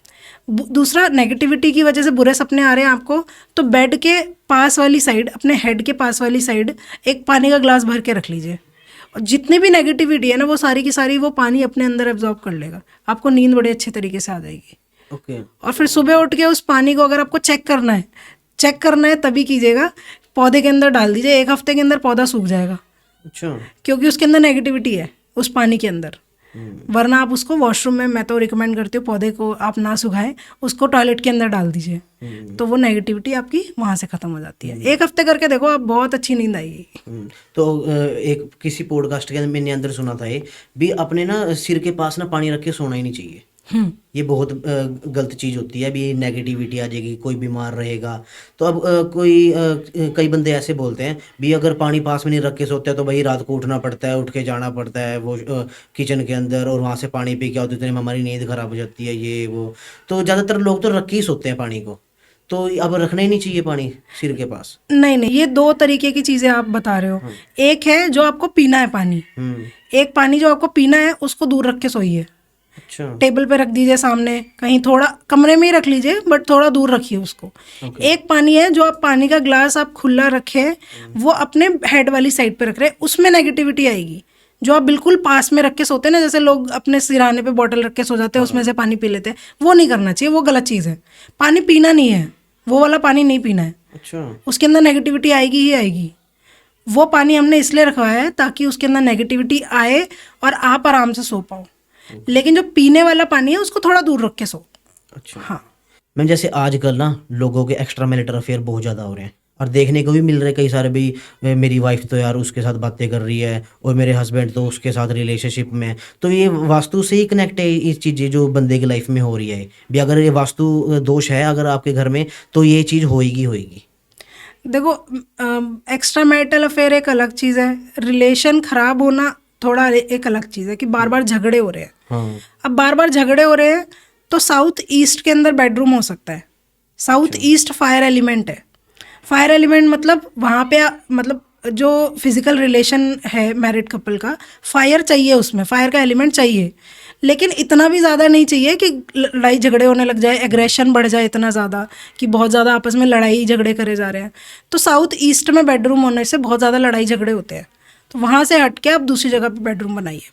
दूसरा, नेगेटिविटी की वजह से बुरे सपने आ रहे हैं आपको, तो बेड के पास वाली साइड, अपने हेड के पास वाली साइड एक पानी का ग्लास भर के रख लीजिए, और जितनी भी नेगेटिविटी है ना वो सारी की सारी वो पानी अपने अंदर एब्जॉर्ब कर लेगा, आपको नींद बड़े अच्छे तरीके से आ जाएगी। ओके। और फिर सुबह उठ के उस पानी को अगर आपको चेक करना है तभी कीजिएगा, पौधे के अंदर डाल दीजिए, 1 हफ्ते के अंदर पौधा सूख जाएगा, अच्छा। क्योंकि उसके अंदर नेगेटिविटी है उस पानी के अंदर। वरना आप उसको वॉशरूम में, मैं तो रिकमेंड करती हूँ पौधे को आप ना सुखाएं, उसको टॉयलेट के अंदर डाल दीजिए, तो वो नेगेटिविटी आपकी वहाँ से ख़त्म हो जाती है। 1 हफ्ते करके देखो, आप बहुत अच्छी नींद आएगी। तो एक किसी पॉडकास्ट के अंदर मैंने अंदर सुना था ये भी, अपने ना सिर के पास ना पानी रख के सोना ही नहीं चाहिए। ये बहुत गलत चीज़ होती है, अभी नेगेटिविटी आ जाएगी, कोई बीमार रहेगा। तो अब कई बंदे ऐसे बोलते हैं भी अगर पानी पास में नहीं रख के सोते हैं तो भाई रात को उठना पड़ता है, उठ के जाना पड़ता है वो किचन के अंदर, और वहाँ से पानी पी के आओ तो इतने में हमारी नींद खराब हो जाती है, ये वो। तो ज़्यादातर लोग तो रख के ही सोते हैं पानी को, तो अब रखना ही नहीं चाहिए पानी सिर के पास। नहीं नहीं, ये 2 तरीके की चीज़ें आप बता रहे हो। एक है जो आपको पीना है पानी, एक पानी जो आपको पीना है उसको दूर रख के सोइए। अच्छा। टेबल पे रख दीजिए सामने, कहीं थोड़ा कमरे में ही रख लीजिए, बट थोड़ा दूर रखिए उसको। एक पानी है जो आप पानी का ग्लास आप खुला रखे, वो अपने हेड वाली साइड पे रख रहे हैं, उसमें नेगेटिविटी आएगी। जो आप बिल्कुल पास में रख के सोते हैं ना, जैसे लोग अपने सिरहाने पे बॉटल रख के सो जाते हैं, उसमें से पानी पी लेते हैं, वो नहीं करना चाहिए, वो गलत चीज़ है। पानी पीना नहीं है, वो वाला पानी नहीं पीना है। अच्छा। उसके अंदर नेगेटिविटी आएगी ही आएगी। वो पानी हमने इसलिए रखवाया है ताकि उसके अंदर नेगेटिविटी आए और आप आराम से सो पाओ, लेकिन जो पीने वाला पानी है उसको थोड़ा दूर रख के सो। अच्छा। हाँ मैम, जैसे आजकल ना लोगों के एक्स्ट्रा मैरिटल अफेयर बहुत ज़्यादा हो रहे हैं, और देखने को भी मिल रहे कई सारे भी, मेरी वाइफ तो यार उसके साथ बातें कर रही है और मेरे हस्बैंड तो उसके साथ रिलेशनशिप में है। तो ये वास्तु से ही कनेक्ट है ये चीज़ें जो बंदे की लाइफ में हो रही है भी, अगर ये वास्तु दोष है अगर आपके घर में तो ये चीज़ होएगी होएगी। देखो, एक्स्ट्रा मैरिटल अफेयर एक अलग चीज़ है, रिलेशन खराब होना थोड़ा एक अलग चीज़ है कि बार बार झगड़े हो रहे हैं। हाँ। अब बार बार झगड़े हो रहे हैं तो साउथ ईस्ट के अंदर बेडरूम हो सकता है। साउथ ईस्ट फायर एलिमेंट है। फायर एलिमेंट मतलब वहाँ पे मतलब जो फिजिकल रिलेशन है मैरिड कपल का, फायर चाहिए, उसमें फायर का एलिमेंट चाहिए, लेकिन इतना भी ज़्यादा नहीं चाहिए कि लड़ाई झगड़े होने लग जाए, एग्रेशन बढ़ जाए इतना ज़्यादा कि बहुत ज़्यादा आपस में लड़ाई झगड़े करे जा रहे हैं। तो साउथ ईस्ट में बेडरूम होने से बहुत ज़्यादा लड़ाई झगड़े होते हैं, तो वहाँ से हट के आप दूसरी जगह पे बेडरूम बनाइए।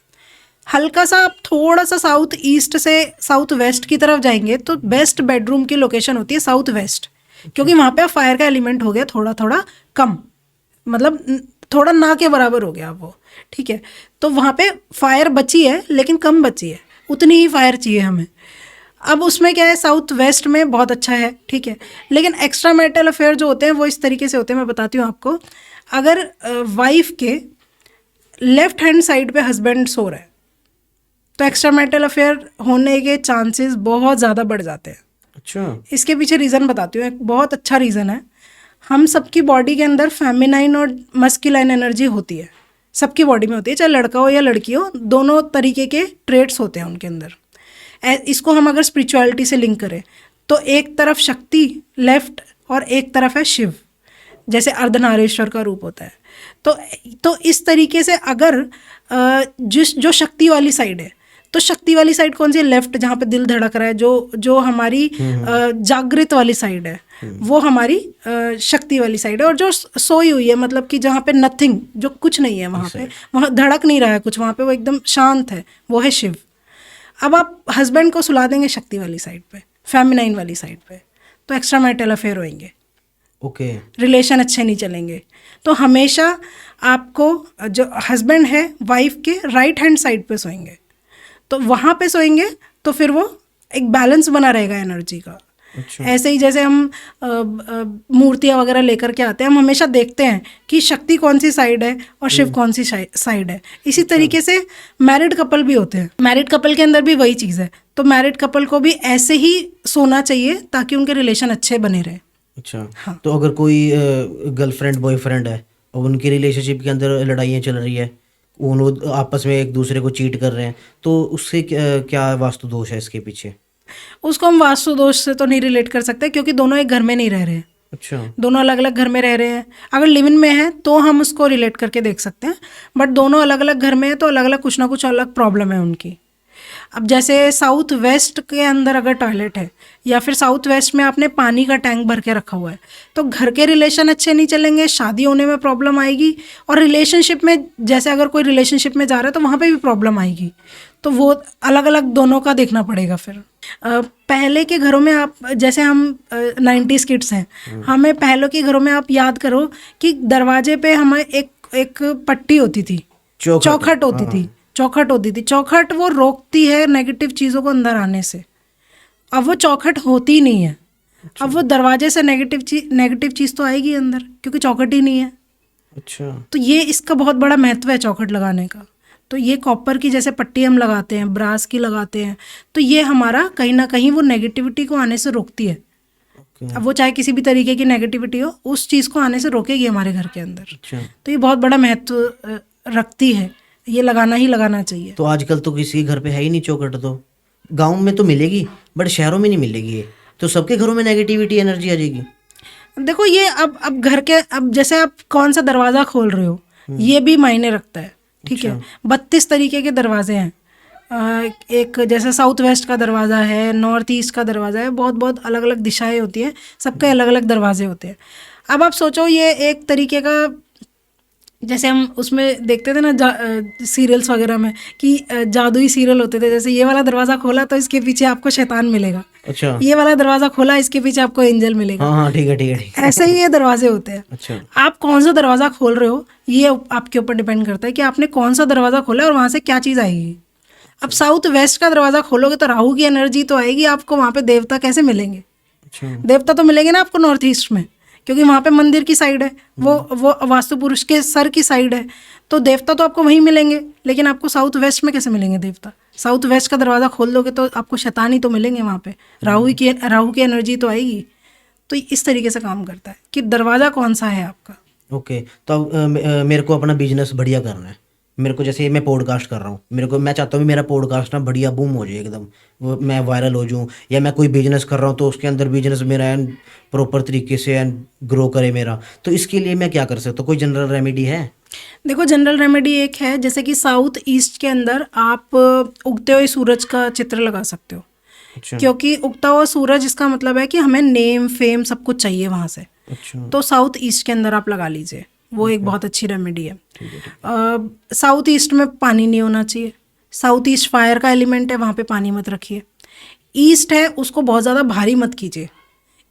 हल्का सा आप थोड़ा सा साउथ ईस्ट से साउथ वेस्ट की तरफ जाएंगे तो बेस्ट बेडरूम की लोकेशन होती है साउथ वेस्ट, क्योंकि वहाँ पे फायर का एलिमेंट हो गया थोड़ा थोड़ा कम, मतलब थोड़ा ना के बराबर हो गया वो, ठीक है। तो वहाँ पे फायर बची है लेकिन कम बची है, उतनी ही फायर चाहिए हमें। अब उसमें क्या है, साउथ वेस्ट में बहुत अच्छा है, ठीक है, लेकिन एक्स्ट्रा मैरिटल अफेयर जो होते हैं वो इस तरीके से होते हैं, मैं बताती हूँ आपको। अगर वाइफ के लेफ्ट हैंड साइड पे हस्बैंड सो रहा है तो एक्स्ट्रा मैरिटल अफेयर होने के चांसेस बहुत ज़्यादा बढ़ जाते हैं। अच्छा। इसके पीछे रीज़न बताती हूँ, एक बहुत अच्छा रीज़न है। हम सबकी बॉडी के अंदर फेमिनाइन और मस्कुलाइन एनर्जी होती है, सबकी बॉडी में होती है, चाहे लड़का हो या लड़की हो, दोनों तरीके के ट्रेट्स होते हैं उनके अंदर। इसको हम अगर स्पिरिचुअलिटी से लिंक करें तो एक तरफ शक्ति लेफ्ट और एक तरफ है शिव, जैसे अर्धनारीश्वर का रूप होता है। तो इस तरीके से अगर जो शक्ति वाली साइड है, तो शक्ति वाली साइड कौन सी है, लेफ्ट, जहाँ पे दिल धड़क रहा है, जो हमारी जागृत वाली साइड है, वो हमारी शक्ति वाली साइड है। और जो सोई हुई है, मतलब कि जहाँ पे नथिंग, जो कुछ नहीं है वहाँ पे, वहाँ धड़क नहीं रहा है कुछ, वहाँ पे वो एकदम शांत है, वो है शिव। अब आप हस्बैंड को सुला देंगे शक्ति वाली साइड पे, फेमिनाइन वाली साइड पे, तो एक्स्ट्रा मैरिटल अफेयर होंगे, ओके, रिलेशन अच्छे नहीं चलेंगे। तो हमेशा आपको जो हस्बैंड है वाइफ के राइट हैंड साइड पे सोएंगे, तो वहाँ पे सोएंगे तो फिर वो एक बैलेंस बना रहेगा एनर्जी का। अच्छा। ऐसे ही जैसे हम मूर्तियाँ वगैरह लेकर के आते हैं, हम हमेशा देखते हैं कि शक्ति कौन सी साइड है और शिव कौन सी साइड है। इसी तरीके से मैरिड कपल भी होते हैं, मैरिड कपल के अंदर भी वही चीज़ है। तो मैरिड कपल को भी ऐसे ही सोना चाहिए ताकि उनके रिलेशन अच्छे बने रहे। अच्छा। हाँ। तो अगर कोई गर्लफ्रेंड बॉयफ्रेंड है और उनकी रिलेशनशिप के अंदर लड़ाइयाँ चल रही है, उन लोग आपस में एक दूसरे को चीट कर रहे हैं, तो उससे क्या वास्तु दोष है इसके पीछे? उसको हम वास्तु दोष से तो नहीं रिलेट कर सकते, क्योंकि दोनों एक घर में नहीं रह रहे हैं। अच्छा। दोनों अलग अलग घर में रह रहे हैं। अगर लिव इन में है तो हम उसको रिलेट करके देख सकते हैं, बट दोनों अलग अलग घर में है तो अलग अलग कुछ ना कुछ अलग प्रॉब्लम है उनकी। अब जैसे साउथ वेस्ट के अंदर अगर टॉयलेट है या फिर साउथ वेस्ट में आपने पानी का टैंक भर के रखा हुआ है, तो घर के रिलेशन अच्छे नहीं चलेंगे, शादी होने में प्रॉब्लम आएगी, और रिलेशनशिप में जैसे अगर कोई रिलेशनशिप में जा रहा है तो वहाँ पे भी प्रॉब्लम आएगी। तो वो अलग अलग दोनों का देखना पड़ेगा फिर। पहले के घरों में आप, जैसे हम 90s किड्स हैं, हमें पहले के घरों में आप याद करो कि दरवाजे पे हमें एक पट्टी होती थी, चौखट होती थी, चौखट वो रोकती है नेगेटिव चीज़ों को अंदर आने से। अब वो चौखट होती नहीं है। अब वो दरवाजे से नेगेटिव चीज़ तो आएगी अंदर, क्योंकि चौखट ही नहीं है। अच्छा। तो ये इसका बहुत बड़ा महत्व है चौखट लगाने का। तो ये कॉपर की जैसे पट्टी हम लगाते हैं, ब्रास की लगाते हैं, तो ये हमारा कहीं ना कहीं वो नेगेटिविटी को आने से रोकती है। अब वो चाहे किसी भी तरीके की नेगेटिविटी हो, उस चीज़ को आने से रोकेगी हमारे घर के अंदर। अच्छा। तो ये बहुत बड़ा महत्व रखती है, ये लगाना ही लगाना चाहिए। तो आजकल तो किसी के घर पे है ही नहीं चौखट, तो गांव में तो मिलेगी बट शहरों में नहीं मिलेगी ये, तो सबके घरों में नेगेटिविटी एनर्जी आ जाएगी। देखो ये अब घर के, अब जैसे आप कौन सा दरवाज़ा खोल रहे हो ये भी मायने रखता है। ठीक है, 32 तरीके के दरवाजे हैं। एक जैसे साउथ वेस्ट का दरवाज़ा है, नॉर्थ ईस्ट का दरवाज़ा है, बहुत बहुत अलग अलग दिशाएं होती हैं, सबके अलग अलग दरवाजे होते हैं। अब आप सोचो ये एक तरीके का, जैसे हम उसमें देखते थे ना सीरियल्स वगैरह में कि जादुई सीरियल होते थे, जैसे ये वाला दरवाज़ा खोला तो इसके पीछे आपको शैतान मिलेगा। अच्छा। ये वाला दरवाज़ा खोला इसके पीछे आपको एंजल मिलेगा। हाँ, ठीक है, ठीक है, ठीक है। ऐसे ही ये दरवाजे होते हैं। अच्छा। आप कौन सा दरवाज़ा खोल रहे हो ये आपके ऊपर डिपेंड करता है कि आपने कौन सा दरवाज़ा खोला है और वहाँ से क्या चीज़ आएगी। अब साउथ वेस्ट का दरवाज़ा खोलोगे तो राहु की एनर्जी तो आएगी, आपको वहाँ पे देवता कैसे मिलेंगे? अच्छा। देवता तो मिलेंगे ना आपको नॉर्थ ईस्ट में, क्योंकि वहाँ पे मंदिर की साइड है, वो वास्तु पुरुष के सर की साइड है, तो देवता तो आपको वहीं मिलेंगे। लेकिन आपको साउथ वेस्ट में कैसे मिलेंगे देवता? साउथ वेस्ट का दरवाज़ा खोल दोगे तो आपको शैतान ही तो मिलेंगे वहाँ पे, राहु की एनर्जी तो आएगी। तो इस तरीके से काम करता है कि दरवाज़ा कौन सा है आपका। ओके। तो अब मेरे को अपना बिजनेस बढ़िया करना है। मेरे को जैसे मैं पॉडकास्ट कर रहा हूँ, मैं चाहता हूँ कि मेरा पॉडकास्ट ना बढ़िया बूम हो जाए एकदम, वो मैं वायरल हो जाऊँ, या मैं कोई बिजनेस कर रहा हूँ तो उसके अंदर बिजनेस मेरा एंड प्रॉपर तरीके से एंड ग्रो करे मेरा। तो इसके लिए मैं क्या कर सकता हूँ? कोई जनरल रेमेडी है? देखो जनरल रेमेडी एक है, जैसे कि साउथ ईस्ट के अंदर आप उगते हुए सूरज का चित्र लगा सकते हो। अच्छा। क्योंकि उगता हुआ सूरज इसका मतलब है कि हमें नेम फेम सब कुछ चाहिए वहाँ से। अच्छा। तो साउथ ईस्ट के अंदर आप लगा लीजिए, वो एक बहुत अच्छी रेमेडी है। साउथ ईस्ट में पानी नहीं होना चाहिए। साउथ ईस्ट फायर का एलिमेंट है, वहाँ पे पानी मत रखिए। ईस्ट है उसको बहुत ज़्यादा भारी मत कीजिए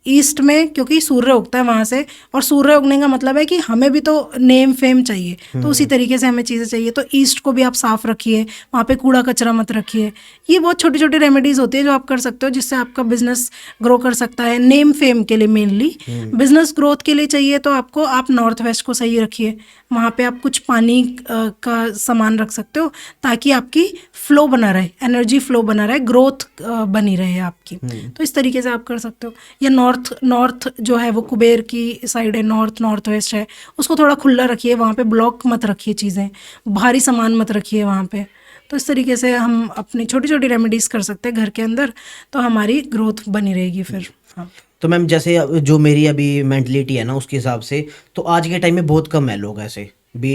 ईस्ट में, क्योंकि सूर्य उगता है वहाँ से, और सूर्य उगने का मतलब है कि हमें भी तो नेम फेम चाहिए, तो उसी तरीके से हमें चीज़ें चाहिए। तो ईस्ट को भी आप साफ रखिए, वहाँ पे कूड़ा कचरा मत रखिए। ये बहुत छोटी छोटी रेमेडीज़ होती है जो आप कर सकते हो, जिससे आपका बिजनेस ग्रो कर सकता है। नेम फेम के लिए मेनली, बिजनेस ग्रोथ के लिए चाहिए तो आपको, आप नॉर्थ वेस्ट को सही रखिए, वहाँ पे आप कुछ पानी का सामान रख सकते हो ताकि आपकी फ्लो बना रहे, एनर्जी फ्लो बना रहे, ग्रोथ बनी रहे आपकी। तो इस तरीके से आप कर सकते हो। या नॉर्थ जो है वो कुबेर की साइड है, नॉर्थ वेस्ट है, उसको थोड़ा खुला रखिए, वहाँ पे ब्लॉक मत रखिए, चीज़ें भारी सामान मत रखिए वहाँ पे। तो इस तरीके से हम अपनी छोटी छोटी रेमेडीज़ कर सकते हैं घर के अंदर, तो हमारी ग्रोथ बनी रहेगी फिर। हाँ। तो मैम जैसे जो मेरी अभी मेंटलिटी है ना उसके हिसाब से, तो आज के टाइम में बहुत कम है लोग ऐसे भी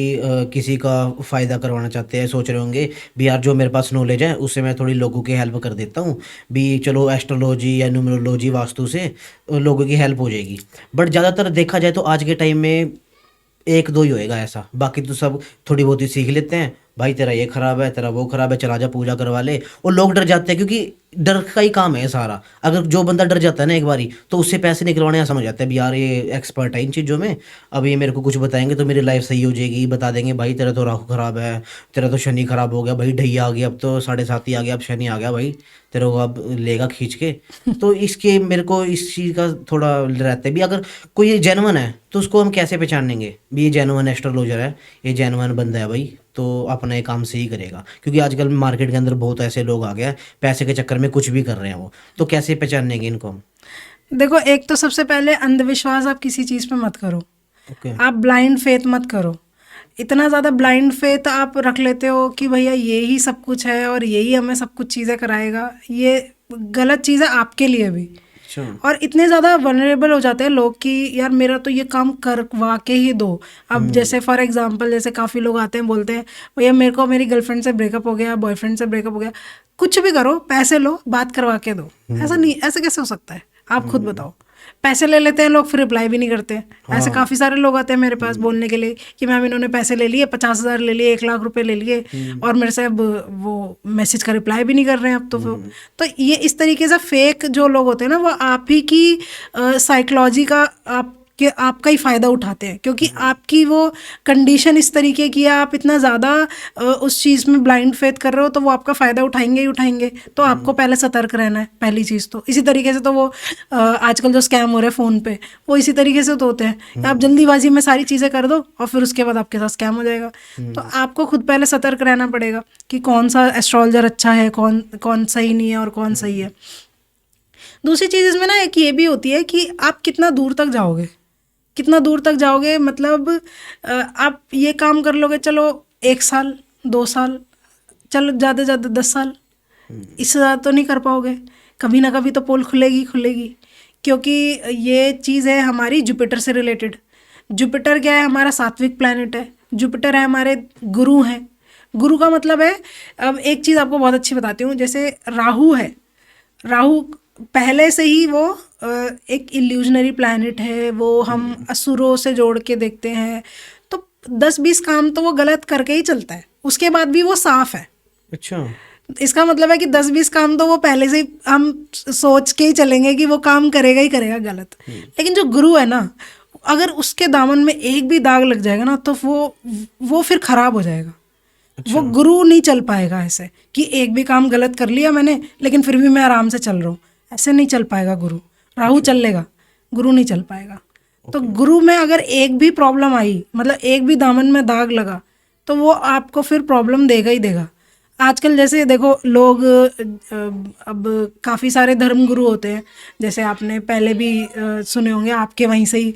किसी का फ़ायदा करवाना चाहते हैं, सोच रहे होंगे भी यार जो मेरे पास नॉलेज है उससे मैं थोड़ी लोगों की हेल्प कर देता हूँ भी, चलो एस्ट्रोलॉजी या न्यूमरोलॉजी वास्तु से लोगों की हेल्प हो जाएगी। बट ज़्यादातर देखा जाए तो आज के टाइम में एक दो ही होएगा ऐसा, बाकी तो सब थोड़ी बहुत ही सीख लेते हैं, भाई तेरा ये खराब है, तेरा वो खराब है, चला जा पूजा करवा ले। और लोग डर जाते हैं क्योंकि डर का ही काम है सारा। अगर जो बंदा डर जाता है ना एक बारी, तो उससे पैसे निकलवाने आसान हो जाता है भी यार ये एक्सपर्ट है इन चीज़ों में, अब ये मेरे को कुछ बताएंगे तो मेरी लाइफ सही हो जाएगी। बता देंगे भाई तेरा तो राहु खराब है, तेरा तो शनि खराब हो गया, भाई ढैया आ गया, अब तो 7.5 आ गया, अब शनि आ गया भाई, तेरे को अब लेगा खींच के। तो इसके मेरे को इस चीज़ का थोड़ा रहता है भी, अगर कोई जेन्युइन है तो उसको हम कैसे पहचानेंगे भी ये जेन्युइन एस्ट्रोलॉजर है, ये जेन्युइन बंदा है भाई, तो अपना ये काम सही करेगा। क्योंकि आजकल मार्केट के अंदर बहुत ऐसे लोग आ गए पैसे के चक्कर में कुछ भी कर रहे हैं वो, तो कैसे पहचानेंगे इनको हम? देखो एक तो सबसे पहले अंधविश्वास आप किसी चीज़ पे मत करो। ओके। आप ब्लाइंड फेथ मत करो। इतना ज़्यादा ब्लाइंड फेथ आप रख लेते हो कि भैया ये ही सब कुछ है और यही हमें सब कुछ चीज़ें कराएगा, ये गलत चीज़ है आपके लिए भी। अच्छा। और इतने ज़्यादा वनरेबल हो जाते हैं लोग कि यार मेरा तो ये काम करवा के ही दो। अब जैसे फॉर एग्जांपल, जैसे काफ़ी लोग आते हैं बोलते हैं भैया मेरे को मेरी गर्लफ्रेंड से ब्रेकअप हो गया, बॉयफ्रेंड से ब्रेकअप हो गया, कुछ भी करो, पैसे लो, बात करवा के दो। ऐसा नहीं, ऐसे कैसे हो सकता है? आप खुद बताओ। पैसे ले लेते हैं लोग, फिर रिप्लाई भी नहीं करते। ऐसे काफी सारे लोग आते हैं मेरे पास बोलने के लिए कि मैम इन्होंने पैसे ले लिए, 50,000 ले लिए, 1 लाख रुपए ले लिए, और मेरे से अब वो मैसेज का रिप्लाई भी नहीं कर रहे हैं अब तो ये इस तरीके से फेक जो लोग होते हैं ना, वो आप ही की साइकोलॉजी का आपका ही फ़ायदा उठाते हैं, क्योंकि आपकी वो कंडीशन इस तरीके की है, आप इतना ज़्यादा उस चीज़ में ब्लाइंड फेथ कर रहे हो, तो वो आपका फ़ायदा उठाएंगे ही उठाएंगे। तो आपको पहले सतर्क रहना है, पहली चीज़ तो। इसी तरीके से तो वो आजकल जो स्कैम हो रहे हैं फ़ोन पे, वो इसी तरीके से तो होते हैं। आप जल्दीबाजी में सारी चीज़ें कर दो और फिर उसके बाद आपके साथ स्कैम हो जाएगा। तो आपको खुद पहले सतर्क रहना पड़ेगा कि कौन सा एस्ट्रोलॉजर अच्छा है, कौन सही नहीं है और कौन सही है। दूसरी चीज़ इसमें ना एक ये भी होती है कि आप कितना दूर तक जाओगे, कितना दूर तक जाओगे। मतलब आप ये काम कर लोगे, चलो 1 साल 2 साल, चलो ज़्यादा से ज़्यादा 10 साल, इससे ज़्यादा तो नहीं कर पाओगे। कभी ना कभी तो पोल खुलेगी खुलेगी, क्योंकि ये चीज़ है हमारी जुपिटर से रिलेटेड। जुपिटर क्या है? हमारा सात्विक प्लैनेट है। जुपिटर है हमारे गुरु हैं। गुरु का मतलब है, अब एक चीज़ आपको बहुत अच्छी बताती हूँ, जैसे राहु है, राहु पहले से ही वो एक इल्यूजनरी प्लैनेट है, वो हम असुरों से जोड़ के देखते हैं, तो 10-20 काम तो वो गलत करके ही चलता है, उसके बाद भी वो साफ है। अच्छा, इसका मतलब है कि 10-20 काम तो वो पहले से ही हम सोच के ही चलेंगे कि वो काम करेगा ही करेगा गलत। लेकिन जो गुरु है ना, अगर उसके दामन में एक भी दाग लग जाएगा ना, तो वो फिर खराब हो जाएगा। वो गुरु नहीं चल पाएगा ऐसे कि एक भी काम गलत कर लिया मैंने, लेकिन फिर भी मैं आराम से चल रहा हूँ, ऐसे नहीं चल पाएगा गुरु। राहु चल लेगा, गुरु नहीं चल पाएगा। तो गुरु में अगर एक भी प्रॉब्लम आई, मतलब एक भी दामन में दाग लगा, तो वो आपको फिर प्रॉब्लम देगा ही देगा। आजकल जैसे देखो लोग अब काफ़ी सारे धर्म गुरु होते हैं, जैसे आपने पहले भी सुने होंगे, आपके वहीं से ही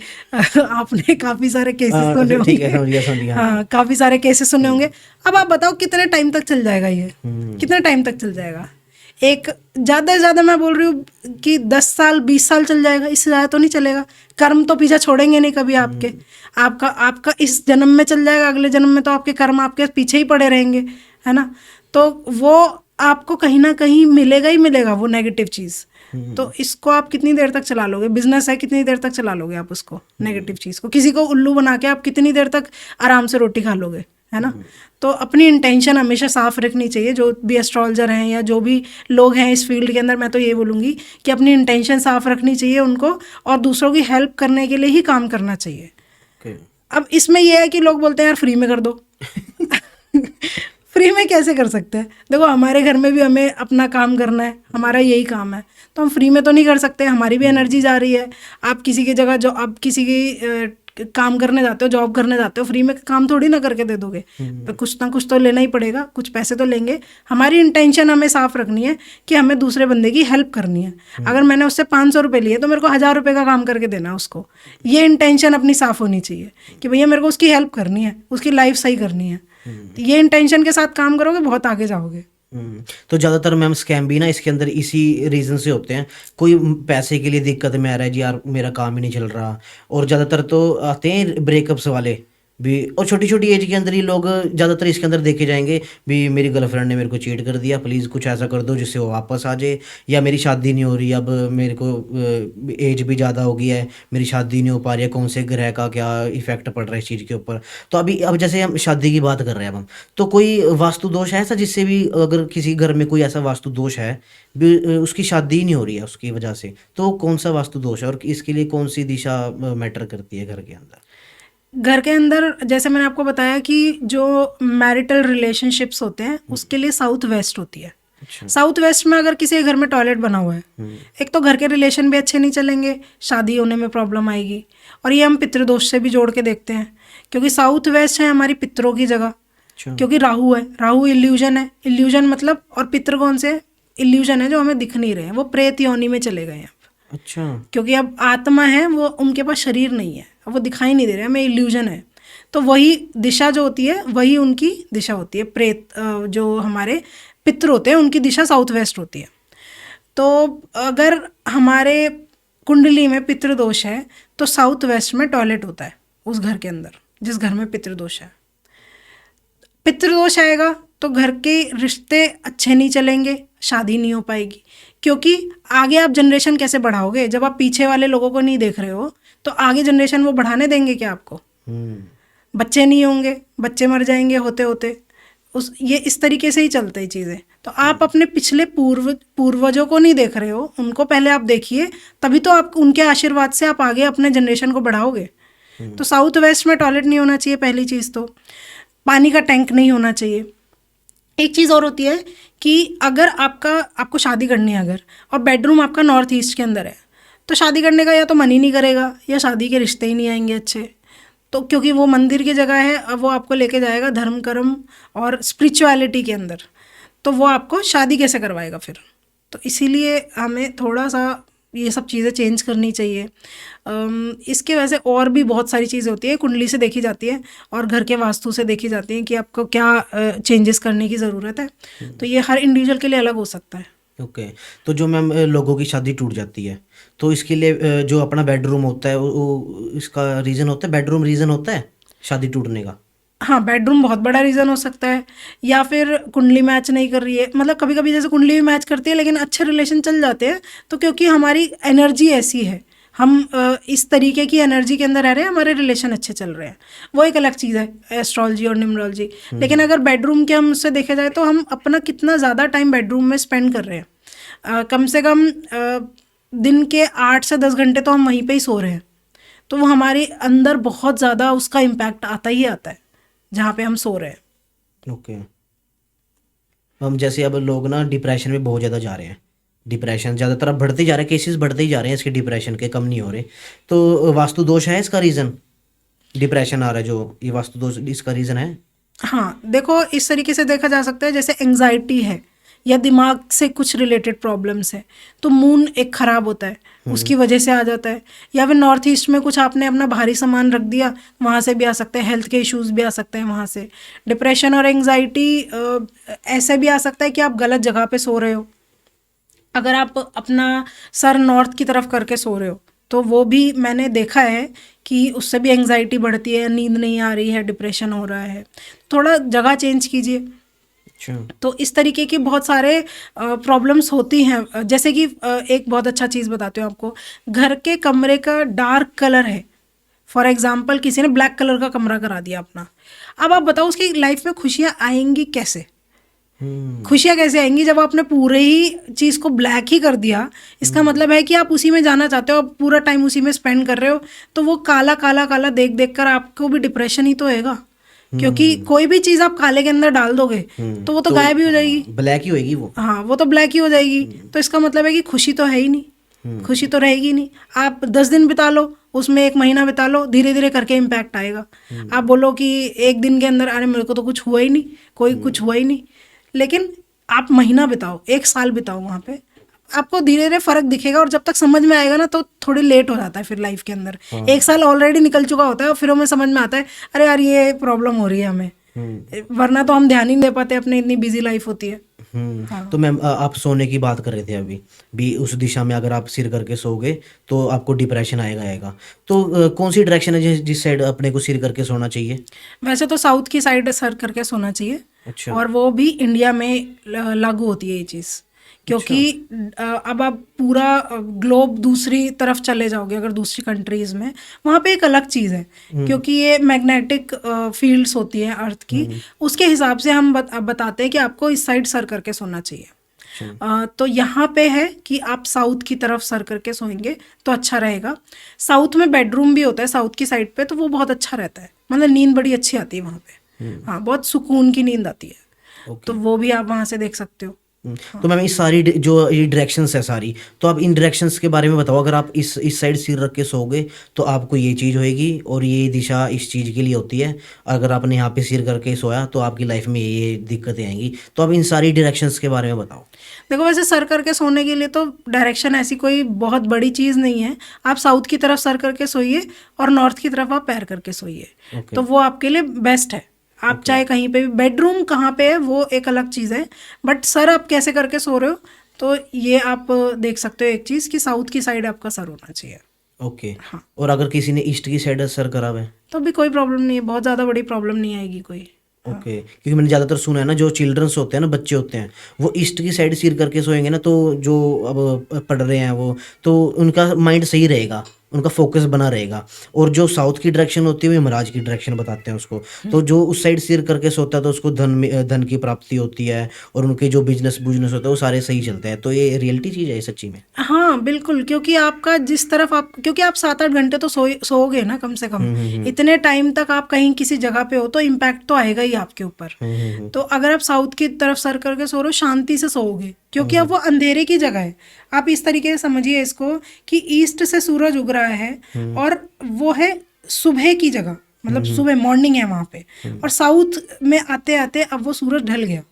आपने काफ़ी सारे केसेस सुने ठीक है, होंगे। समझ गया। हाँ, काफ़ी सारे केसेस सुने होंगे। अब आप बताओ कितने टाइम तक चल जाएगा ये? कितने टाइम तक चल जाएगा? एक ज़्यादा से ज़्यादा मैं बोल रही हूँ कि 10 साल 20 साल चल जाएगा, इससे ज़्यादा तो नहीं चलेगा। कर्म तो पीछा छोड़ेंगे नहीं कभी आपके। आपका इस जन्म में चल जाएगा, अगले जन्म में तो आपके कर्म आपके पीछे ही पड़े रहेंगे, है ना? तो वो आपको कहीं ना कहीं मिलेगा ही मिलेगा, वो नेगेटिव चीज़। तो इसको आप कितनी देर तक चला लोगे? बिजनेस है, कितनी देर तक चला लोगे आप उसको, नेगेटिव चीज़ को? किसी को उल्लू बना के आप कितनी देर तक आराम से रोटी खा लोगे, है ना? तो अपनी इंटेंशन हमेशा साफ रखनी चाहिए। जो भी एस्ट्रोलॉजर हैं या जो भी लोग हैं इस फील्ड के अंदर, मैं तो ये बोलूँगी कि अपनी इंटेंशन साफ रखनी चाहिए उनको, और दूसरों की हेल्प करने के लिए ही काम करना चाहिए। अब इसमें यह है कि लोग बोलते हैं यार फ्री में कर दो। फ्री में कैसे कर सकते हैं? देखो हमारे घर में भी हमें अपना काम करना है, हमारा यही काम है, तो हम फ्री में तो नहीं कर सकते, हमारी भी एनर्जी जा रही है। आप किसी की जगह, जो आप किसी की काम करने जाते हो, जॉब करने जाते हो, फ्री में काम थोड़ी ना करके दे दोगे, तो कुछ ना कुछ तो लेना ही पड़ेगा, कुछ पैसे तो लेंगे। हमारी इंटेंशन हमें साफ रखनी है कि हमें दूसरे बंदे की हेल्प करनी है। अगर मैंने उससे 500 रुपये लिए तो मेरे को 1000 रुपये का काम करके देना है उसको। ये इंटेंशन अपनी साफ होनी चाहिए कि भैया मेरे को उसकी हेल्प करनी है, उसकी लाइफ सही करनी है। ये इंटेंशन के साथ काम करोगे, बहुत आगे जाओगे। तो ज़्यादातर मैम स्कैम भी ना इसके अंदर इसी रीज़न से होते हैं। कोई पैसे के लिए दिक्कत में आ रहा है जी, यार मेरा काम ही नहीं चल रहा, और ज़्यादातर तो आते हैं ब्रेकअप्स वाले भी, और छोटी छोटी एज के अंदर ही लोग ज़्यादातर इसके अंदर देखे जाएंगे भी, मेरी गर्लफ्रेंड ने मेरे को चीट कर दिया, प्लीज़ कुछ ऐसा कर दो जिससे वो वापस आ जाए, या मेरी शादी नहीं हो रही, अब मेरे को एज भी ज़्यादा हो गई है, मेरी शादी नहीं हो पा रही है, कौन से ग्रह का क्या इफेक्ट पड़ रहा है इस चीज़ के ऊपर। तो अब जैसे हम शादी की बात कर रहे हैं अब हम, तो कोई वास्तु दोष है ऐसा जिससे भी, अगर किसी घर में कोई ऐसा वास्तु दोष है भी, उसकी शादी ही नहीं हो रही है उसकी वजह से, तो कौन सा वास्तु दोष है और इसके लिए कौन सी दिशा मैटर करती है घर के अंदर? घर के अंदर जैसे मैंने आपको बताया कि जो मैरिटल रिलेशनशिप्स होते हैं उसके लिए साउथ वेस्ट होती है। साउथ वेस्ट में अगर किसी के घर में टॉयलेट बना हुआ है, एक तो घर के रिलेशन भी अच्छे नहीं चलेंगे, शादी होने में प्रॉब्लम आएगी, और ये हम पितृदोष से भी जोड़ के देखते हैं, क्योंकि साउथ वेस्ट है हमारी पितरों की जगह। क्योंकि राहु है, राहु इल्यूजन है, इल्यूजन मतलब, और पितर कौन से? इल्यूजन है जो हमें दिख नहीं रहे हैं, वो प्रेत योनि में चले गए हैं। अच्छा, क्योंकि अब आत्मा है, वो उनके पास शरीर नहीं है, अब वो दिखाई नहीं दे रहे, हमें इल्यूजन है। तो वही दिशा जो होती है वही उनकी दिशा होती है। प्रेत जो हमारे पितृ होते हैं उनकी दिशा साउथ वेस्ट होती है। तो अगर हमारे कुंडली में पितृदोष है तो साउथ वेस्ट में टॉयलेट होता है उस घर के अंदर, जिस घर में पितृदोष है। पितृदोष आएगा तो घर के रिश्ते अच्छे नहीं चलेंगे, शादी नहीं हो पाएगी। क्योंकि आगे आप जनरेशन कैसे बढ़ाओगे जब आप पीछे वाले लोगों को नहीं देख रहे हो? तो आगे जनरेशन वो बढ़ाने देंगे क्या आपको? बच्चे नहीं होंगे, बच्चे मर जाएंगे होते होते। ये इस तरीके से ही चलते हैं चीज़ें। तो आप अपने पिछले पूर्वजों को नहीं देख रहे हो, उनको पहले आप देखिए, तभी तो आप उनके आशीर्वाद से आप आगे अपने जनरेशन को बढ़ाओगे। तो साउथ वेस्ट में टॉयलेट नहीं होना चाहिए, पहली चीज़ तो। पानी का टैंक नहीं होना चाहिए। एक चीज़ और होती है कि अगर आपको शादी करनी है अगर, और बेडरूम आपका नॉर्थ ईस्ट के अंदर है, तो शादी करने का या तो मन ही नहीं करेगा या शादी के रिश्ते ही नहीं आएंगे अच्छे। तो क्योंकि वो मंदिर की जगह है, अब वो आपको लेके जाएगा धर्म कर्म और स्पिरिचुअलिटी के अंदर, तो वो आपको शादी कैसे करवाएगा फिर? तो इसीलिए हमें थोड़ा सा ये सब चीज़ें चेंज करनी चाहिए। इसके वजह से और भी बहुत सारी चीज़ें होती है, कुंडली से देखी जाती है और घर के वास्तु से देखी जाती है कि आपको क्या चेंजेस करने की ज़रूरत है। तो ये हर इंडिविजुअल के लिए अलग हो सकता है। ओके। तो जो मैम लोगों की शादी टूट जाती है, तो इसके लिए जो अपना बेडरूम होता है वो इसका रीज़न होता है, बेडरूम रीज़न होता है शादी टूटने का? हाँ, बेडरूम बहुत बड़ा रीज़न हो सकता है, या फिर कुंडली मैच नहीं कर रही है। मतलब कभी कभी जैसे कुंडली भी मैच करती है लेकिन अच्छे रिलेशन चल जाते हैं, तो क्योंकि हमारी एनर्जी ऐसी है, हम इस तरीके की एनर्जी के अंदर रह रहे हैं, हमारे रिलेशन अच्छे चल रहे हैं, वो एक अलग चीज़ है, एस्ट्रोलॉजी और न्यूमरोलॉजी। लेकिन अगर बेडरूम के हम उससे देखे जाए तो हम अपना कितना ज़्यादा टाइम बेडरूम में स्पेंड कर रहे हैं। कम से कम दिन के 8 से 10 घंटे तो हम वहीं पे ही सो रहे हैं, तो वो हमारे अंदर बहुत ज़्यादा उसका इम्पैक्ट आता ही आता है जहाँ पे हम सो रहे हैं। ओके। हम जैसे अब लोग ना डिप्रेशन में बहुत ज़्यादा जा रहे हैं, डिप्रेशन ज़्यादातर अब बढ़ते ही जा रहे हैं, केसेस बढ़ते ही जा रहे हैं इसके डिप्रेशन के, कम नहीं हो रहे। तो वास्तु दोष है इसका रीज़न? डिप्रेशन आ रहा है जो, ये वास्तु दोष इसका रीज़न है? हाँ, देखो इस तरीके से देखा जा सकता है, जैसे एंजाइटी है या दिमाग से कुछ रिलेटेड प्रॉब्लम्स है, तो मून एक खराब होता है, उसकी वजह से आ जाता है। या फिर नॉर्थ ईस्ट में कुछ आपने अपना भारी सामान रख दिया, वहाँ से भी आ सकते हैं, हेल्थ के इश्यूज़ भी आ सकते हैं वहाँ से। डिप्रेशन और एंजाइटी ऐसे भी आ सकता है कि आप गलत जगह पे सो रहे हो। अगर आप अपना सर नॉर्थ की तरफ करके सो रहे हो, तो वो भी मैंने देखा है कि उससे भी एंजाइटी बढ़ती है, नींद नहीं आ रही है, डिप्रेशन हो रहा है। थोड़ा जगह चेंज कीजिए। तो इस तरीके की बहुत सारे प्रॉब्लम्स होती हैं। जैसे कि एक बहुत अच्छा चीज़ बताती हूँ आपको, घर के कमरे का डार्क कलर है, फॉर एग्जांपल किसी ने ब्लैक कलर का कमरा करा दिया अपना, अब आप बताओ उसकी लाइफ में खुशियाँ आएंगी कैसे? खुशियाँ कैसे आएंगी जब आपने पूरे ही चीज़ को ब्लैक ही कर दिया? इसका मतलब है कि आप उसी में जाना चाहते हो, आप पूरा टाइम उसी में स्पेंड कर रहे हो, तो वो काला काला काला देख देख कर आपको भी डिप्रेशन ही तो होएगा। क्योंकि कोई भी चीज़ आप काले के अंदर डाल दोगे तो वो तो गायब ही हो जाएगी, ब्लैक ही होएगी वो। हाँ, वो तो ब्लैक ही हो जाएगी। तो इसका मतलब है कि खुशी तो है ही नहीं, खुशी तो रहेगी नहीं। आप 10 दिन बिता लो, उसमें 1 महीना बिता लो, धीरे धीरे करके इम्पैक्ट आएगा। आप बोलो कि एक दिन के अंदर अरे मेरे को तो कुछ हुआ ही नहीं, कोई कुछ हुआ ही नहीं, लेकिन आप महीना बिताओ, 1 साल बिताओ वहाँ पे, आपको धीरे धीरे फर्क दिखेगा। और जब तक समझ में आएगा ना तो थोड़ी लेट हो जाता है फिर लाइफ के अंदर। 1 साल ऑलरेडी निकल चुका होता है और फिर हमें समझ में आता है अरे यार ये प्रॉब्लम हो रही है हमें, वरना तो हम ध्यान ही नहीं दे पाते, अपने इतनी बिजी लाइफ होती है। हाँ। तो मैम आप सोने की बात कर रहे थे अभी भी, उस दिशा में अगर आप सिर करके सोओगे तो आपको डिप्रेशन आएगा। तो कौन सी डायरेक्शन है जिस साइड अपने को सिर करके सोना चाहिए? वैसे तो साउथ की साइड सर करके सोना चाहिए। अच्छा। और वो भी इंडिया में लागू होती है ये चीज़, क्योंकि अब आप पूरा ग्लोब दूसरी तरफ चले जाओगे, अगर दूसरी कंट्रीज़ में, वहाँ पे एक अलग चीज़ है, क्योंकि ये मैग्नेटिक फील्ड्स होती है अर्थ की, उसके हिसाब से हम बताते हैं कि आपको इस साइड सर करके सोना चाहिए। तो यहाँ पे है कि आप साउथ की तरफ सर करके सोएंगे तो अच्छा रहेगा। साउथ में बेडरूम भी होता है साउथ की साइड पे, तो वो बहुत अच्छा रहता है, मतलब नींद बड़ी अच्छी आती है वहाँ पे। हाँ, बहुत सुकून की नींद आती है। तो वो भी आप वहाँ से देख सकते हो। तो मैम इस सारी जो ये डायरेक्शंस है सारी, तो आप इन डायरेक्शंस के बारे में बताओ। अगर आप इस साइड सिर रख के सोओगे तो आपको ये चीज़ होएगी और ये दिशा इस चीज़ के लिए होती है। अगर आपने यहाँ पे सिर करके सोया तो आपकी लाइफ में ये दिक्कतें आएंगी। तो आप इन सारी डायरेक्शंस के बारे में बताओ। देखो, वैसे सर करके सोने के लिए तो डायरेक्शन ऐसी कोई बहुत बड़ी चीज़ नहीं है। आप साउथ की तरफ सर करके सोइए और नॉर्थ की तरफ आप पैर करके सोइए, तो वो आपके लिए बेस्ट है। आप चाहे कहीं पे भी, बेडरूम कहाँ पे है वो एक अलग चीज़ है, बट सर आप कैसे करके सो रहे हो तो ये आप देख सकते हो एक चीज़ कि साउथ की साइड आपका सर होना चाहिए। ओके। और अगर किसी ने ईस्ट की साइड सर करा हुआ है तो भी कोई प्रॉब्लम नहीं है, बहुत ज़्यादा बड़ी प्रॉब्लम नहीं आएगी कोई। ओके, क्योंकि मैंने ज़्यादातर सुना है ना, जो चिल्ड्रंस होते हैं ना, बच्चे होते हैं, वो ईस्ट की साइड सिर करके सोएंगे ना, तो जो अब पढ़ रहे हैं वो, तो उनका माइंड सही रहेगा, उनका फोकस बना रहेगा। और जो साउथ की डायरेक्शन होती है वो यमराज की डायरेक्शन बताते हैं उसको। तो जो उस साइड सिर करके सोता है तो उसको धन की प्राप्ति होती है, और उनके जो बिजनेस होता है वो सारे सही चलते हैं। तो ये रियलिटी चीज़ है ये, सच्ची में। हाँ बिल्कुल, क्योंकि आपका जिस तरफ आप, क्योंकि आप 7-8 घंटे तो सोओगे ना कम से कम। इतने टाइम तक आप कहीं किसी जगह पे हो तो इम्पैक्ट तो आएगा ही आपके ऊपर। तो अगर आप साउथ की तरफ सर करके सो रहे हो, शांति से सोओगे, क्योंकि अब वो अंधेरे की जगह है। आप इस तरीके से समझिए इसको कि ईस्ट से सूरज उग रहा है और वो है सुबह की जगह, मतलब सुबह मॉर्निंग है वहाँ पे, और साउथ में आते आते अब वो सूरज ढल गया।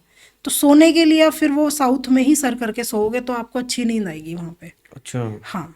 तो सोने के लिए फिर वो साउथ में ही सर करके सोओगे तो आपको अच्छी नींद आएगी वहाँ पे। अच्छा। हाँ,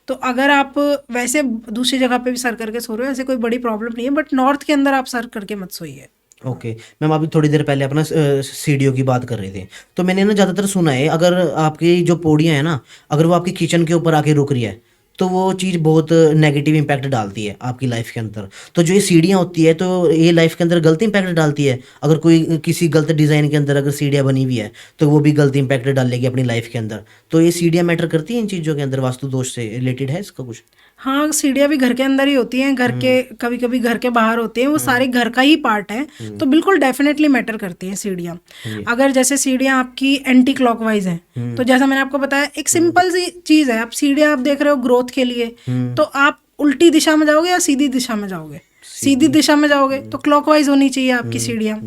तो अगर आप वैसे दूसरी जगह पे भी सर करके सो रहे हो, ऐसे कोई बड़ी प्रॉब्लम नहीं है, बट नॉर्थ के अंदर आप सर करके मत सोइए। ओके मैम, अभी थोड़ी देर पहले अपना सीढ़ियों की बात कर रहे थे, तो मैंने ना ज़्यादातर सुना है, अगर आपकी जो पौड़ियाँ हैं ना, अगर वो आपकी किचन के ऊपर आके रुक रही है, तो वो चीज़ बहुत नेगेटिव इम्पैक्ट डालती है आपकी लाइफ के अंदर। तो जो ये सीढ़ियाँ होती है, तो ये लाइफ के अंदर गलत इम्पैक्ट डालती है। अगर कोई किसी गलत डिज़ाइन के अंदर अगर सीढ़ियाँ बनी हुई है, तो वो भी गलत इम्पैक्ट डालेगी अपनी लाइफ के अंदर। तो ये सीढ़ियाँ मैटर करती हैं इन चीज़ों के अंदर, वास्तु दोष से रिलेटेड है इसका कुछ? हाँ, सीढ़ियाँ भी घर के अंदर ही होती हैं, घर के कभी कभी घर के बाहर होती हैं, वो सारे घर का ही पार्ट है। तो बिल्कुल डेफिनेटली मैटर करती हैं सीढ़ियाँ। अगर जैसे सीढ़ियाँ आपकी एंटी क्लॉकवाइज हैं, तो जैसा मैंने आपको बताया, एक सिंपल सी चीज़ है, आप सीढ़ियाँ आप देख रहे हो ग्रोथ के लिए, तो आप उल्टी दिशा में जाओगे या सीधी दिशा में जाओगे? सीधी दिशा में जाओगे, तो क्लॉकवाइज होनी चाहिए आपकी सीढ़ियाँ।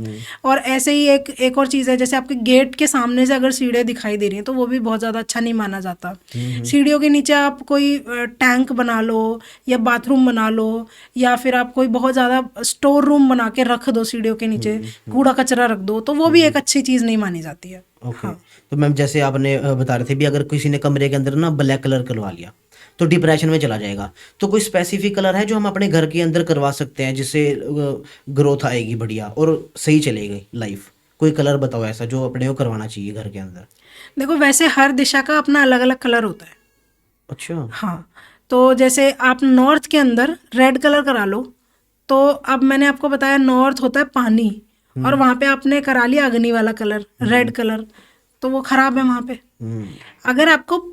और ऐसे ही एक और चीज़ है, जैसे आपके गेट के सामने से अगर सीढ़ियाँ दिखाई दे रही हैं तो वो भी बहुत ज़्यादा अच्छा नहीं माना जाता। सीढ़ियों के नीचे आप कोई टैंक बना लो या बाथरूम बना लो, या फिर आप कोई बहुत ज़्यादा स्टोर रूम बना के रख दो सीढ़ियों के नीचे, कूड़ा कचरा रख दो, तो वो भी एक अच्छी चीज़ नहीं मानी जाती है। ओके। तो मैम जैसे आपने बता रहे थे भी, अगर किसी ने कमरे के अंदर ना ब्लैक कलर करवा लिया तो डिप्रेशन में चला जाएगा, तो कोई स्पेसिफिक कलर है जो हम अपने घर के अंदर करवा सकते हैं जिससे ग्रोथ आएगी बढ़िया और सही चलेगी लाइफ? कोई कलर बताओ ऐसा जो अपने को करवाना चाहिए घर के अंदर। देखो, वैसे हर दिशा का अपना अलग अलग कलर होता है। अच्छा। हाँ, तो जैसे आप नॉर्थ के अंदर रेड कलर करा लो, तो अब मैंने आपको बताया नॉर्थ होता है पानी, और वहाँ पे आपने करा लिया अग्नि वाला कलर, रेड कलर, तो वो खराब है वहाँ पे। अगर आपको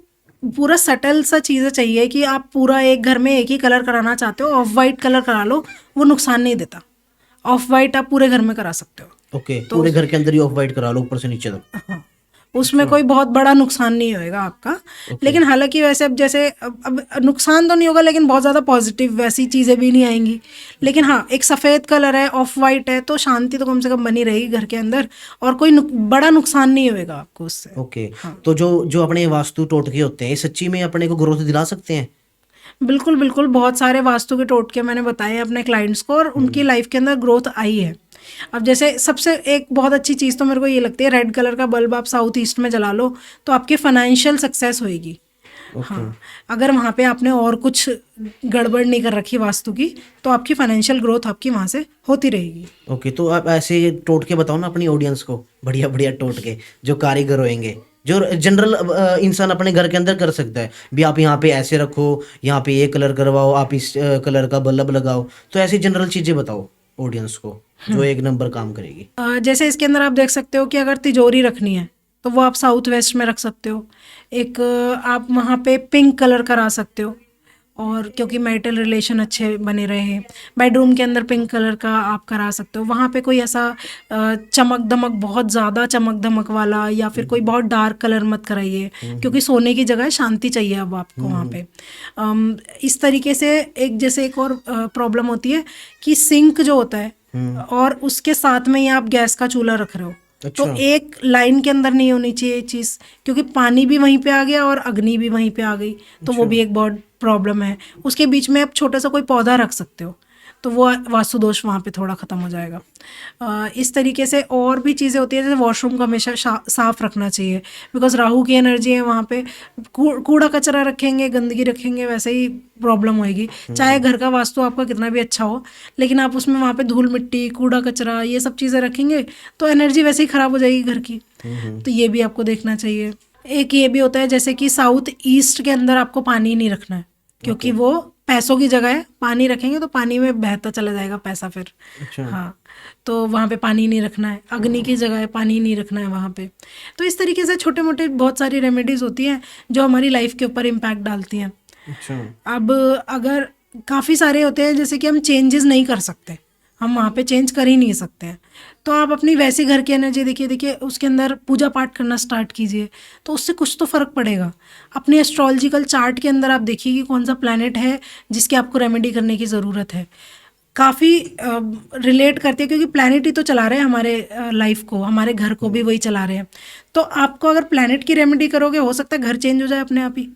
पूरा सटल सा चीज़ें चाहिए कि आप पूरा एक घर में एक ही कलर कराना चाहते हो, ऑफ वाइट कलर करा लो, वो नुकसान नहीं देता। ऑफ वाइट आप पूरे घर में करा सकते हो। ओके, पूरे घर के अंदर ही ऑफ वाइट करा लो ऊपर से नीचे तक। हाँ, उसमें कोई बहुत बड़ा नुकसान नहीं होएगा आपका। लेकिन हालांकि वैसे अब जैसे अब नुकसान तो नहीं होगा, लेकिन बहुत ज़्यादा पॉजिटिव वैसी चीज़ें भी नहीं आएंगी। लेकिन हाँ, एक सफ़ेद कलर है, ऑफ वाइट है, तो शांति तो कम से कम बनी रहेगी घर के अंदर, और कोई बड़ा नुकसान नहीं होएगा आपको उससे। ओके। तो जो जो अपने वास्तु टोटके होते हैं, ये सच्ची में अपने को ग्रोथ दिला सकते हैं? बिल्कुल बिल्कुल, बहुत सारे वास्तु के टोटके मैंने बताए हैं अपने क्लाइंट्स को, और उनकी लाइफ के अंदर ग्रोथ आई है। अब जैसे सबसे एक बहुत अच्छी चीज़ तो मेरे को ये लगती है, रेड कलर का बल्ब आप साउथ ईस्ट में जला लो तो आपकी फाइनेंशियल सक्सेस होएगी। हाँ, अगर वहाँ पे आपने और कुछ गड़बड़ नहीं कर रखी वास्तु की, तो आपकी फाइनेंशियल ग्रोथ आपकी वहाँ से होती रहेगी। ओके, तो आप ऐसे टोटके बताओ ना अपनी ऑडियंस को, बढ़िया बढ़िया टोटके जो कारीगर होंगे, जो जनरल इंसान अपने घर के अंदर कर सकता है भी। आप यहाँ पे ऐसे रखो, यहाँ पे ये कलर करवाओ, आप इस कलर का बल्ब लगाओ, तो ऐसी जनरल चीज़ें बताओ ऑडियंस को जो एक नंबर काम करेगी। जैसे इसके अंदर आप देख सकते हो कि अगर तिजोरी रखनी है तो वो आप साउथ वेस्ट में रख सकते हो। एक आप वहाँ पे पिंक कलर करा सकते हो, और क्योंकि मैरिटल रिलेशन अच्छे बने रहे, बेडरूम के अंदर पिंक कलर का आप करा सकते हो। वहाँ पे कोई ऐसा चमक दमक, बहुत ज़्यादा चमक धमक वाला या फिर कोई बहुत डार्क कलर मत कराइए, क्योंकि सोने की जगह शांति चाहिए अब आपको वहाँ पे। इस तरीके से जैसे एक और प्रॉब्लम होती है कि सिंक जो होता है और उसके साथ में ही आप गैस का चूल्हा रख रहे हो, तो एक लाइन के अंदर नहीं होनी चाहिए चीज़, क्योंकि पानी भी वहीं पे आ गया और अग्नि भी वहीं पे आ गई, तो वो भी एक बहुत प्रॉब्लम है। उसके बीच में आप छोटा सा कोई पौधा रख सकते हो, तो वो वास्तु दोष वहाँ पे थोड़ा ख़त्म हो जाएगा। इस तरीके से और भी चीज़ें होती है, जैसे वॉशरूम को हमेशा साफ़ रखना चाहिए, बिकॉज राहु की एनर्जी है वहाँ पे। कूड़ा कचरा रखेंगे, गंदगी रखेंगे, वैसे ही प्रॉब्लम होएगी। चाहे घर का वास्तु आपका कितना भी अच्छा हो, लेकिन आप उसमें वहाँ पे धूल मिट्टी, कूड़ा कचरा, ये सब चीज़ें रखेंगे तो एनर्जी वैसे ही ख़राब हो जाएगी घर की। तो ये भी आपको देखना चाहिए। एक ये भी होता है जैसे कि साउथ ईस्ट के अंदर आपको पानी नहीं रखना है, क्योंकि वो पैसों की जगह है, पानी रखेंगे तो पानी में बहता चला जाएगा पैसा फिर। अच्छा। हाँ, तो वहाँ पे पानी नहीं रखना है। अग्नि की जगह है, पानी नहीं रखना है वहाँ पे। तो इस तरीके से छोटे मोटे बहुत सारी रेमेडीज होती हैं जो हमारी लाइफ के ऊपर इम्पैक्ट डालती हैं। अच्छा। अब अगर काफ़ी सारे होते हैं जैसे कि हम चेंजेस नहीं कर सकते, हम वहाँ पे चेंज कर ही नहीं सकते हैं, तो आप अपनी वैसी घर की एनर्जी देखिए उसके अंदर पूजा पाठ करना स्टार्ट कीजिए, तो उससे कुछ तो फ़र्क पड़ेगा। अपने एस्ट्रोलॉजिकल चार्ट के अंदर आप देखिए कि कौन सा प्लैनेट है जिसकी आपको रेमेडी करने की ज़रूरत है। काफ़ी रिलेट करती है क्योंकि प्लैनेट ही तो चला रहे हैं हमारे लाइफ को, हमारे घर को भी वही चला रहे हैं। तो आपको अगर प्लैनेट की रेमेडी करोगे, हो सकता है घर चेंज हो जाए अपने आप ही।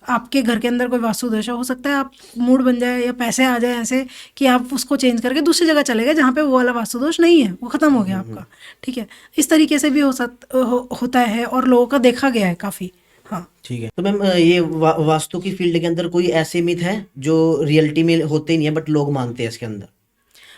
आपके घर के अंदर कोई वास्तु दोष हो सकता है, आप मूड बन जाए या पैसे आ जाए ऐसे कि आप उसको चेंज करके दूसरी जगह चले गए जहाँ पे वो वाला वास्तु दोष नहीं है, वो ख़त्म हो गया आपका। ठीक है, इस तरीके से भी होता है और लोगों का देखा गया है काफ़ी। हाँ, ठीक है। तो मैम ये वास्तु की फील्ड के अंदर कोई ऐसे मिथ है जो रियलिटी में होते ही नहीं है बट लोग मानते हैं इसके अंदर?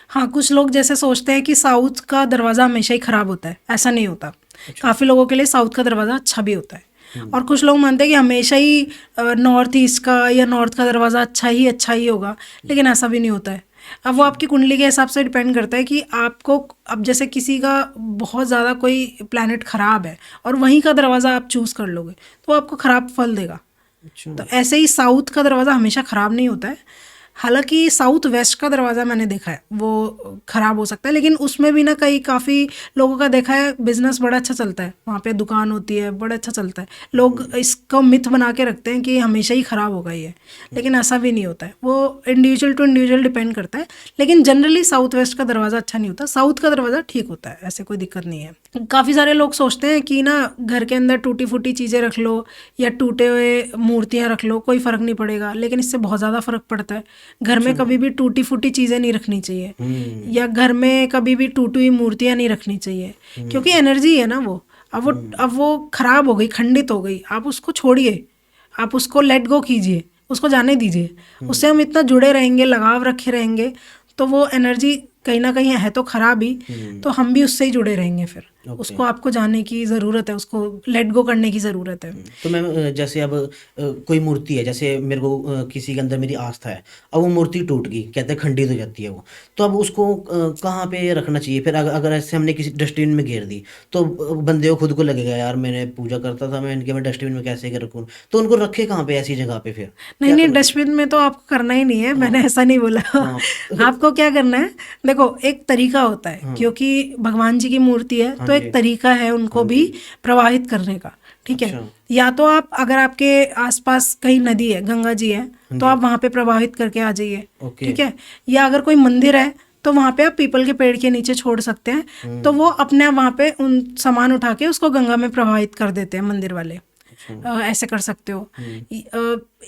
हाँ, कुछ लोग जैसे सोचते हैं कि साउथ का दरवाज़ा हमेशा ही ख़राब होता है, ऐसा नहीं होता। काफ़ी लोगों के लिए साउथ का दरवाज़ा अच्छा भी होता है। और कुछ लोग मानते हैं कि हमेशा ही नॉर्थ ईस्ट का या नॉर्थ का दरवाज़ा अच्छा ही होगा, लेकिन ऐसा भी नहीं होता है। अब वो आपकी कुंडली के हिसाब से डिपेंड करता है कि आपको, अब जैसे किसी का बहुत ज़्यादा कोई प्लैनेट ख़राब है और वहीं का दरवाज़ा आप चूज़ कर लोगे तो वो आपको ख़राब फल देगा। अच्छा। तो ऐसे ही साउथ का दरवाज़ा हमेशा ख़राब नहीं होता है। हालांकि साउथ वेस्ट का दरवाज़ा मैंने देखा है वो ख़राब हो सकता है, लेकिन उसमें भी ना कई काफ़ी लोगों का देखा है बिजनेस बड़ा अच्छा चलता है, वहाँ पे दुकान होती है, बड़ा अच्छा चलता है। लोग इसको मिथ बना के रखते हैं कि हमेशा ही ख़राब होगा ये, लेकिन ऐसा भी नहीं होता है। वो इंडिविजुअल टू इंडिविजुअल डिपेंड करता है, लेकिन जनरली साउथ वेस्ट का दरवाज़ा अच्छा नहीं होता, साउथ का दरवाज़ा ठीक होता है, ऐसे कोई दिक्कत नहीं है। काफ़ी सारे लोग सोचते हैं कि ना घर के अंदर टूटी फूटी चीज़ें रख लो या टूटे हुए मूर्तियाँ रख लो, कोई फ़र्क नहीं पड़ेगा, लेकिन इससे बहुत ज़्यादा फ़र्क पड़ता है। घर में कभी भी टूटी फूटी चीज़ें नहीं रखनी चाहिए, या घर में कभी भी टूटी हुई मूर्तियाँ नहीं रखनी चाहिए, क्योंकि एनर्जी है ना वो। अब वो खराब हो गई, खंडित हो गई, आप उसको छोड़िए, आप उसको लेट गो कीजिए, उसको जाने दीजिए। उससे हम इतना जुड़े रहेंगे, लगाव रखे रहेंगे, तो वो एनर्जी कहीं ना कहीं है तो खराब ही, तो हम भी उससे ही जुड़े रहेंगे फिर। उसको आपको जाने की ज़रूरत है, उसको लेट गो करने की ज़रूरत है। तो मैम जैसे अब कोई मूर्ति है, जैसे मेरे को किसी के अंदर मेरी आस्था है, अब वो मूर्ति टूट गई, कहते हैं खंडित हो जाती है वो, तो अब उसको कहाँ पे रखना चाहिए फिर? अगर ऐसे हमने किसी डस्टबिन में घेर दी तो बंदे को खुद को लगेगा यार मैंने पूजा करता था, मैं इनके मैं डस्टबिन में कैसे रखूँ, तो उनको रखे कहाँ पे ऐसी जगह पे? फिर नहीं क्या नहीं, करना डस्टबिन में तो आपको करना ही नहीं है, मैंने ऐसा नहीं बोला। हाँ। आपको क्या करना है, देखो एक तरीका होता है, क्योंकि भगवान जी की मूर्ति है हाँ तो जी। एक तरीका है उनको भी प्रवाहित करने का। ठीक है, अच्छा। या तो आप अगर आपके आसपास कहीं नदी है, गंगा जी है, तो आप वहाँ पे प्रवाहित करके आ जाइए। ओके। ठीक है, या अगर कोई मंदिर है तो वहाँ पे आप पीपल के पेड़ के नीचे छोड़ सकते हैं, तो वो अपने आप वहाँ पे उन सामान उठा के उसको गंगा में प्रवाहित कर देते हैं मंदिर वाले। ऐसे कर सकते हो।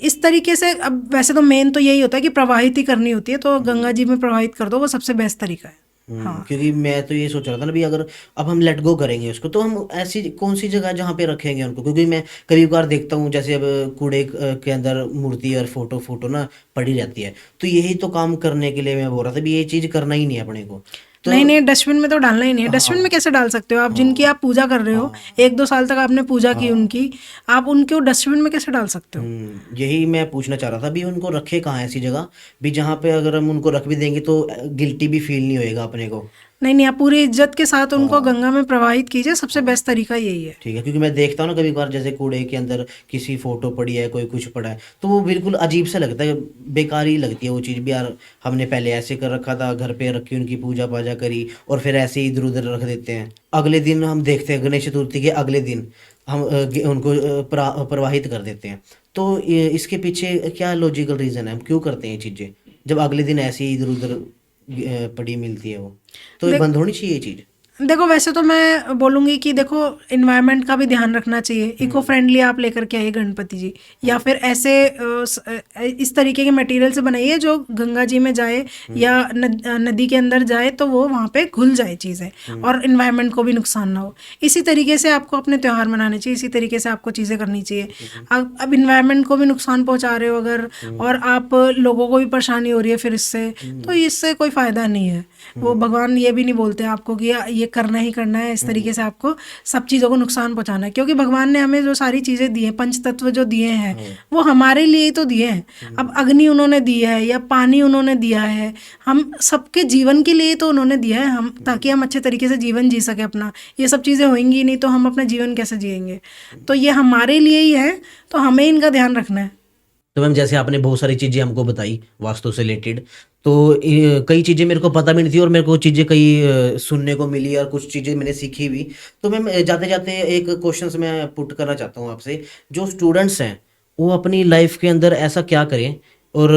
इस तरीके से, अब वैसे तो मेन तो यही होता है कि प्रवाहित ही करनी होती है, तो गंगा जी में प्रवाहित कर दो, वो सबसे बेस्ट तरीका है। हाँ, क्योंकि मैं तो ये सोच रहा था ना भी, अगर अब हम लेट गो करेंगे उसको तो हम ऐसी कौन सी जगह जहाँ पे रखेंगे उनको? क्योंकि मैं कभी कभार देखता हूँ जैसे अब कूड़े के अंदर मूर्ति और फोटो फोटो ना पड़ी रहती है, तो यही तो काम करने के लिए मैं बोल रहा था भी ये चीज करना ही नहीं है अपने को। तो नहीं नहीं, डस्टबिन में तो डालना ही नहीं है। डस्टबिन में कैसे डाल सकते हो आप? जिनकी आप पूजा कर रहे हो, 1-2 साल तक आपने पूजा की उनकी, आप उनको डस्टबिन में कैसे डाल सकते हो? यही मैं पूछना चाह रहा था भी उनको रखे कहाँ ऐसी जगह भी जहाँ पे अगर हम उनको रख भी देंगे तो गिल्टी भी फील नहीं होएगा अपने को। नहीं नहीं, आप पूरी इज्जत के साथ उनको गंगा में प्रवाहित कीजिए, सबसे बेस्ट तरीका यही है। ठीक है, क्योंकि मैं देखता हूँ ना कभी कभार जैसे कूड़े के अंदर किसी फोटो पड़ी है, कोई कुछ पड़ा है, तो वो बिल्कुल अजीब सा लगता है, बेकार ही लगती है वो चीज़ भी यार। हमने पहले ऐसे कर रखा था, घर पे रखी, उनकी पूजा पाजा करी और फिर ऐसे ही इधर उधर रख देते हैं। अगले दिन हम देखते हैं गणेश चतुर्थी के अगले दिन हम उनको प्रवाहित कर देते हैं। तो इसके पीछे क्या लॉजिकल रीज़न है, हम क्यों करते हैं ये चीज़ें जब अगले दिन ऐसे ही इधर उधर पड़ी मिलती है वो? तो ये बंद होनी चाहिए ये चीज़। देखो, वैसे तो मैं बोलूँगी कि देखो इन्वायरमेंट का भी ध्यान रखना चाहिए। इको फ्रेंडली आप लेकर के आइए गणपति जी, या फिर ऐसे इस तरीके के मटेरियल से बनाइए जो गंगा जी में जाए या नदी के अंदर जाए तो वो वहाँ पे घुल जाए चीज़ें और इन्वायरमेंट को भी नुकसान ना हो। इसी तरीके से आपको अपने त्यौहार मनाने चाहिए, इसी तरीके से आपको चीज़ें करनी चाहिए। अब इन्वायरमेंट को भी नुकसान पहुँचा रहे हो अगर, और आप लोगों को भी परेशानी हो रही है फिर इससे, तो इससे कोई फ़ायदा नहीं है। वो भगवान ये भी नहीं बोलते आपको कि ये करना ही करना है, इस तरीके से आपको सब चीज़ों को नुकसान पहुंचाना है, क्योंकि भगवान ने हमें जो सारी चीज़ें दी हैं, पंच तत्व जो दिए हैं वो हमारे लिए ही तो दिए हैं। अब अग्नि उन्होंने दी है या पानी उन्होंने दिया है, हम सबके जीवन के लिए तो उन्होंने दिया है, हम ताकि हम अच्छे तरीके से जीवन जी सके अपना। ये सब चीज़ें होंगी ही नहीं तो हम अपना जीवन कैसे जिएंगे, तो ये हमारे लिए ही है, तो हमें इनका ध्यान रखना है। तो मैम जैसे आपने बहुत सारी चीज़ें हमको बताई वास्तु से रिलेटेड, तो कई चीज़ें मेरे को पता भी नहीं थी और मेरे को चीज़ें कई सुनने को मिली और कुछ चीज़ें मैंने सीखी भी। तो मैम जाते जाते एक क्वेश्चन मैं पुट करना चाहता हूँ आपसे, जो स्टूडेंट्स हैं वो अपनी लाइफ के अंदर ऐसा क्या करें और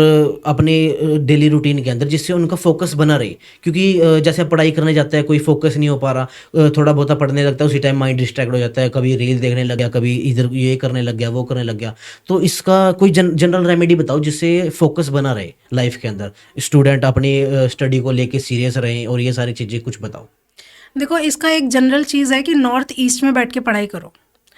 अपने डेली रूटीन के अंदर जिससे उनका फोकस बना रहे, क्योंकि जैसे आप पढ़ाई करने जाता है कोई फोकस नहीं हो पा रहा, थोड़ा बहुत पढ़ने लगता है उसी टाइम माइंड डिस्ट्रैक्ट हो जाता है, कभी रील देखने लग गया, कभी इधर ये करने लग गया, वो करने लग गया। तो इसका कोई जनरल रेमेडी बताओ जिससे फोकस बना रहे लाइफ के अंदर, स्टूडेंट अपनी स्टडी को लेके सीरियस रहें और ये सारी चीज़ें कुछ बताओ। देखो, इसका एक जनरल चीज़ है कि नॉर्थ ईस्ट में बैठ के पढ़ाई करो।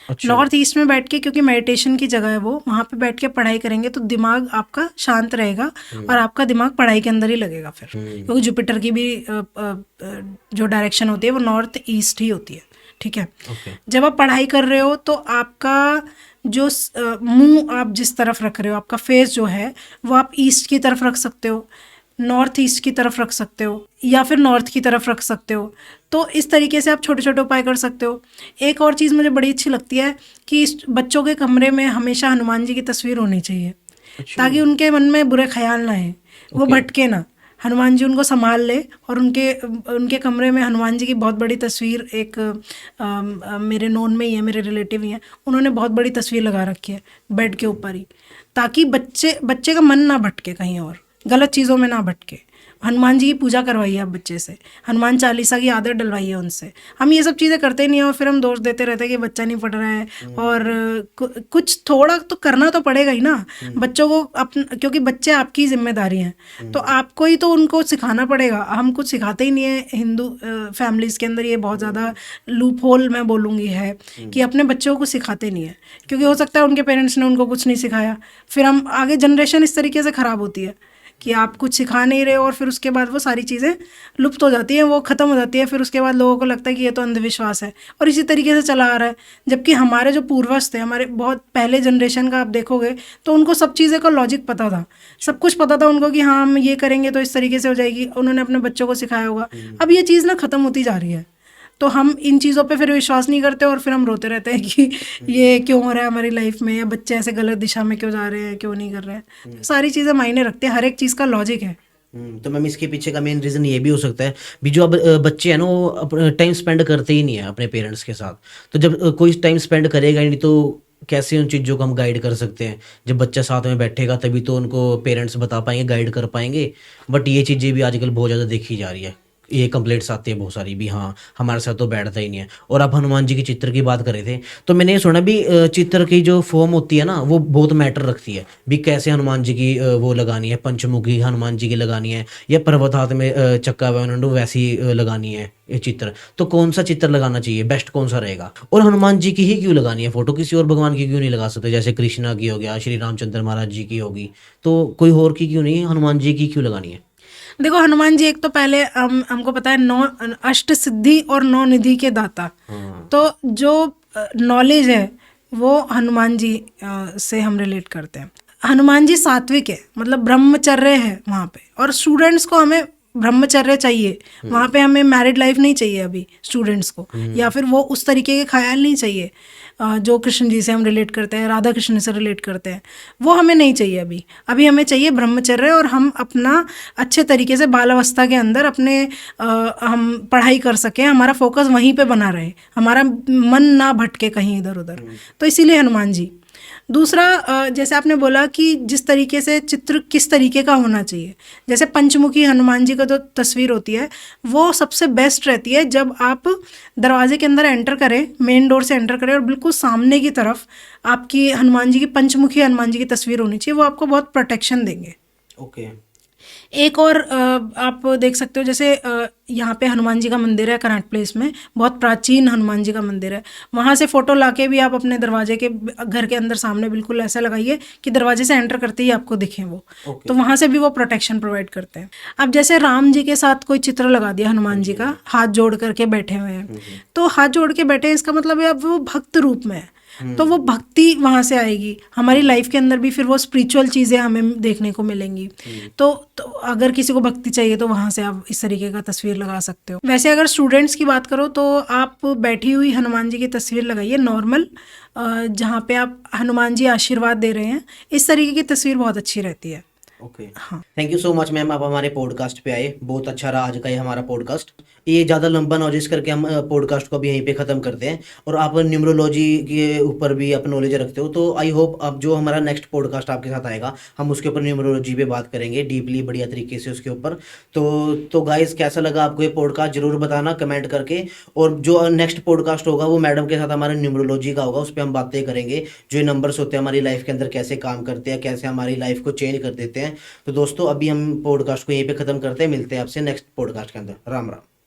अच्छा। नॉर्थ ईस्ट में बैठ के, क्योंकि मेडिटेशन की जगह है वो, वहाँ पे बैठ के पढ़ाई करेंगे तो दिमाग आपका शांत रहेगा और आपका दिमाग पढ़ाई के अंदर ही लगेगा फिर, क्योंकि जुपिटर की भी जो डायरेक्शन होती है वो नॉर्थ ईस्ट ही होती है। ठीक है। ओके। जब आप पढ़ाई कर रहे हो तो आपका जो मुंह आप जिस तरफ रख रहे हो, आपका फेस जो है वो आप ईस्ट की तरफ रख सकते हो, नॉर्थ ईस्ट की तरफ रख सकते हो, या फिर नॉर्थ की तरफ रख सकते हो। तो इस तरीके से आप छोटे छोटे उपाय कर सकते हो। एक और चीज़ मुझे बड़ी अच्छी लगती है कि बच्चों के कमरे में हमेशा हनुमान जी की तस्वीर होनी चाहिए, ताकि उनके मन में बुरे ख्याल ना आए, वो भटके ना, हनुमान जी उनको संभाल ले। और उनके कमरे में हनुमान जी की बहुत बड़ी तस्वीर, एक मेरे नोन में ही है, मेरे रिलेटिव ही हैं, उन्होंने बहुत बड़ी तस्वीर लगा रखी है बेड के ऊपर ही, ताकि बच्चे का मन ना भटके कहीं और गलत चीज़ों में ना भटके। हनुमान जी की पूजा करवाइए आप बच्चे से, हनुमान चालीसा की आदत डलवाइए उनसे। हम ये सब चीज़ें करते नहीं हैं और फिर हम दोष देते रहते हैं कि बच्चा नहीं पढ़ रहा है, और कुछ थोड़ा तो करना तो पड़ेगा ही ना बच्चों को क्योंकि बच्चे आपकी जिम्मेदारी हैं, तो आपको ही तो उनको सिखाना पड़ेगा। हम कुछ सिखाते ही नहीं है हिंदू फैमिलीज़ के अंदर, ये बहुत ज़्यादा लूप होल मैं बोलूँगी है कि अपने बच्चों को सिखाते नहीं है, क्योंकि हो सकता है उनके पेरेंट्स ने उनको कुछ नहीं सिखाया, फिर हम आगे जनरेशन इस तरीके से ख़राब होती है कि आप कुछ सिखा नहीं रहे और फिर उसके बाद वो सारी चीज़ें लुप्त हो जाती हैं, वो ख़त्म हो जाती है। फिर उसके बाद लोगों को लगता है कि ये तो अंधविश्वास है, और इसी तरीके से चला आ रहा है। जबकि हमारे जो पूर्वज थे, हमारे बहुत पहले जनरेशन का आप देखोगे तो उनको सब चीज़ें का लॉजिक पता था, सब कुछ पता था उनको कि हाँ हम ये करेंगे तो इस तरीके से हो जाएगी, उन्होंने अपने बच्चों को सिखाया होगा। अब ये चीज़ ना ख़त्म होती जा रही है, तो हम इन चीज़ों पे फिर विश्वास नहीं करते और फिर हम रोते रहते हैं कि ये क्यों हो रहा है हमारी लाइफ में, या बच्चे ऐसे गलत दिशा में क्यों जा रहे हैं, क्यों नहीं कर रहे हैं। तो सारी चीज़ें मायने रखते हैं, हर एक चीज़ का लॉजिक है। तो मैम इसके पीछे का मेन रीज़न ये भी हो सकता है भी, जो अब बच्चे हैं ना वो टाइम स्पेंड करते ही नहीं है अपने पेरेंट्स के साथ। तो जब कोई टाइम स्पेंड करेगा ही नहीं तो कैसे उन चीज़ों को हम गाइड कर सकते हैं? जब बच्चा साथ में बैठेगा तभी तो उनको पेरेंट्स बता पाएंगे, गाइड कर पाएंगे। बट ये चीज़ें भी आजकल बहुत ज़्यादा देखी जा रही है, ये कंप्लेंट्स आती है बहुत सारी भी, हाँ हमारे साथ तो बैठता ही नहीं है। और आप हनुमान जी की चित्र की बात कर रहे थे, तो मैंने ये सुना भी चित्र की जो फॉर्म होती है ना वो बहुत मैटर रखती है भी, कैसे हनुमान जी की वो लगानी है, पंचमुखी हनुमान जी की लगानी है या पर्वत हाथ में चक्का हुआ उन्होंने वैसी लगानी है ये चित्र। तो कौन सा चित्र लगाना चाहिए, बेस्ट कौन सा रहेगा? और हनुमान जी की ही क्यों लगानी है फोटो, किसी और भगवान की क्यों नहीं लगा सकते? जैसे कृष्णा की हो गया, श्री रामचंद्र महाराज जी की होगी, तो कोई और की क्यों नहीं, हनुमान जी की क्यों लगानी है? देखो, हनुमान जी एक तो पहले हमको पता है 9 अष्ट सिद्धि और 9 निधि के दाता। तो जो नॉलेज है वो हनुमान जी से हम रिलेट करते हैं। हनुमान जी सात्विक है, मतलब ब्रह्मचर्य है वहाँ पे, और स्टूडेंट्स को हमें ब्रह्मचर्य चाहिए वहाँ पे, हमें मैरिड लाइफ नहीं चाहिए अभी स्टूडेंट्स को, या फिर वो उस तरीके के ख्याल नहीं चाहिए जो कृष्ण जी से हम रिलेट करते हैं, राधा कृष्ण से रिलेट करते हैं, वो हमें नहीं चाहिए अभी। अभी हमें चाहिए ब्रह्मचर्य, और हम अपना अच्छे तरीके से बाल अवस्था के अंदर अपने हम पढ़ाई कर सकें, हमारा फोकस वहीं पे बना रहे, हमारा मन ना भटके कहीं इधर उधर। तो इसीलिए हनुमान जी। दूसरा, जैसे आपने बोला कि जिस तरीके से चित्र किस तरीके का होना चाहिए, जैसे पंचमुखी हनुमान जी का जो तस्वीर होती है वो सबसे बेस्ट रहती है जब आप दरवाजे के अंदर एंटर करें, मेन डोर से एंटर करें, और बिल्कुल सामने की तरफ आपकी हनुमान जी की, पंचमुखी हनुमान जी की तस्वीर होनी चाहिए। वो आपको बहुत प्रोटेक्शन देंगे। ओके। एक और आप देख सकते हो, जैसे यहाँ पे हनुमान जी का मंदिर है कनॉट प्लेस में, बहुत प्राचीन हनुमान जी का मंदिर है। वहाँ से फ़ोटो लाके भी आप अपने दरवाजे के घर के अंदर सामने बिल्कुल ऐसा लगाइए कि दरवाजे से एंटर करते ही आपको दिखें वो। ओके। तो वहाँ से भी वो प्रोटेक्शन प्रोवाइड करते हैं। अब जैसे राम जी के साथ कोई चित्र लगा दिया हनुमान जी का, हाथ जोड़ करके बैठे हुए हैं, तो हाथ जोड़ के बैठे हैं, इसका मतलब है अब वो भक्त रूप में है, तो वो भक्ति वहाँ से आएगी हमारी लाइफ के अंदर भी, फिर वो स्पिरिचुअल चीज़ें हमें देखने को मिलेंगी। तो अगर किसी को भक्ति चाहिए तो वहाँ से आप इस तरीके का तस्वीर लगा सकते हो। वैसे अगर स्टूडेंट्स की बात करो तो आप बैठी हुई हनुमान जी की तस्वीर लगाइए नॉर्मल, जहाँ पे आप हनुमान जी आशीर्वाद दे रहे हैं, इस तरीके की तस्वीर बहुत अच्छी रहती है। ओके, हाँ। Thank you so much ma'am, आप हमारे पॉडकास्ट पे आए, बहुत अच्छा रहा आज का ये हमारा पॉडकास्ट। ये ज़्यादा लंबा ना हो जिस करके हम पॉडकास्ट को भी यहीं पे ख़त्म करते हैं। और आप न्यूमरोलॉजी के ऊपर भी आप नॉलेज रखते हो, तो आई होप अब जो हमारा नेक्स्ट पॉडकास्ट आपके साथ आएगा हम उसके ऊपर न्यूमरोलॉजी पे बात करेंगे डीपली, बढ़िया तरीके से उसके ऊपर। तो गाइस, कैसा लगा आपको ये पॉडकास्ट ज़रूर बताना कमेंट करके। और जो नेक्स्ट पॉडकास्ट होगा वो मैडम के साथ हमारा न्यूमरोलॉजी का होगा, उस पर हम बातें करेंगे जो ये नंबर्स होते हैं हमारी लाइफ के अंदर कैसे काम करते हैं, कैसे हमारी लाइफ को चेंज कर देते हैं। तो दोस्तों, अभी हम पॉडकास्ट को यहीं पे ख़त्म करते हैं, मिलते हैं आपसे नेक्स्ट पॉडकास्ट के अंदर। राम राम।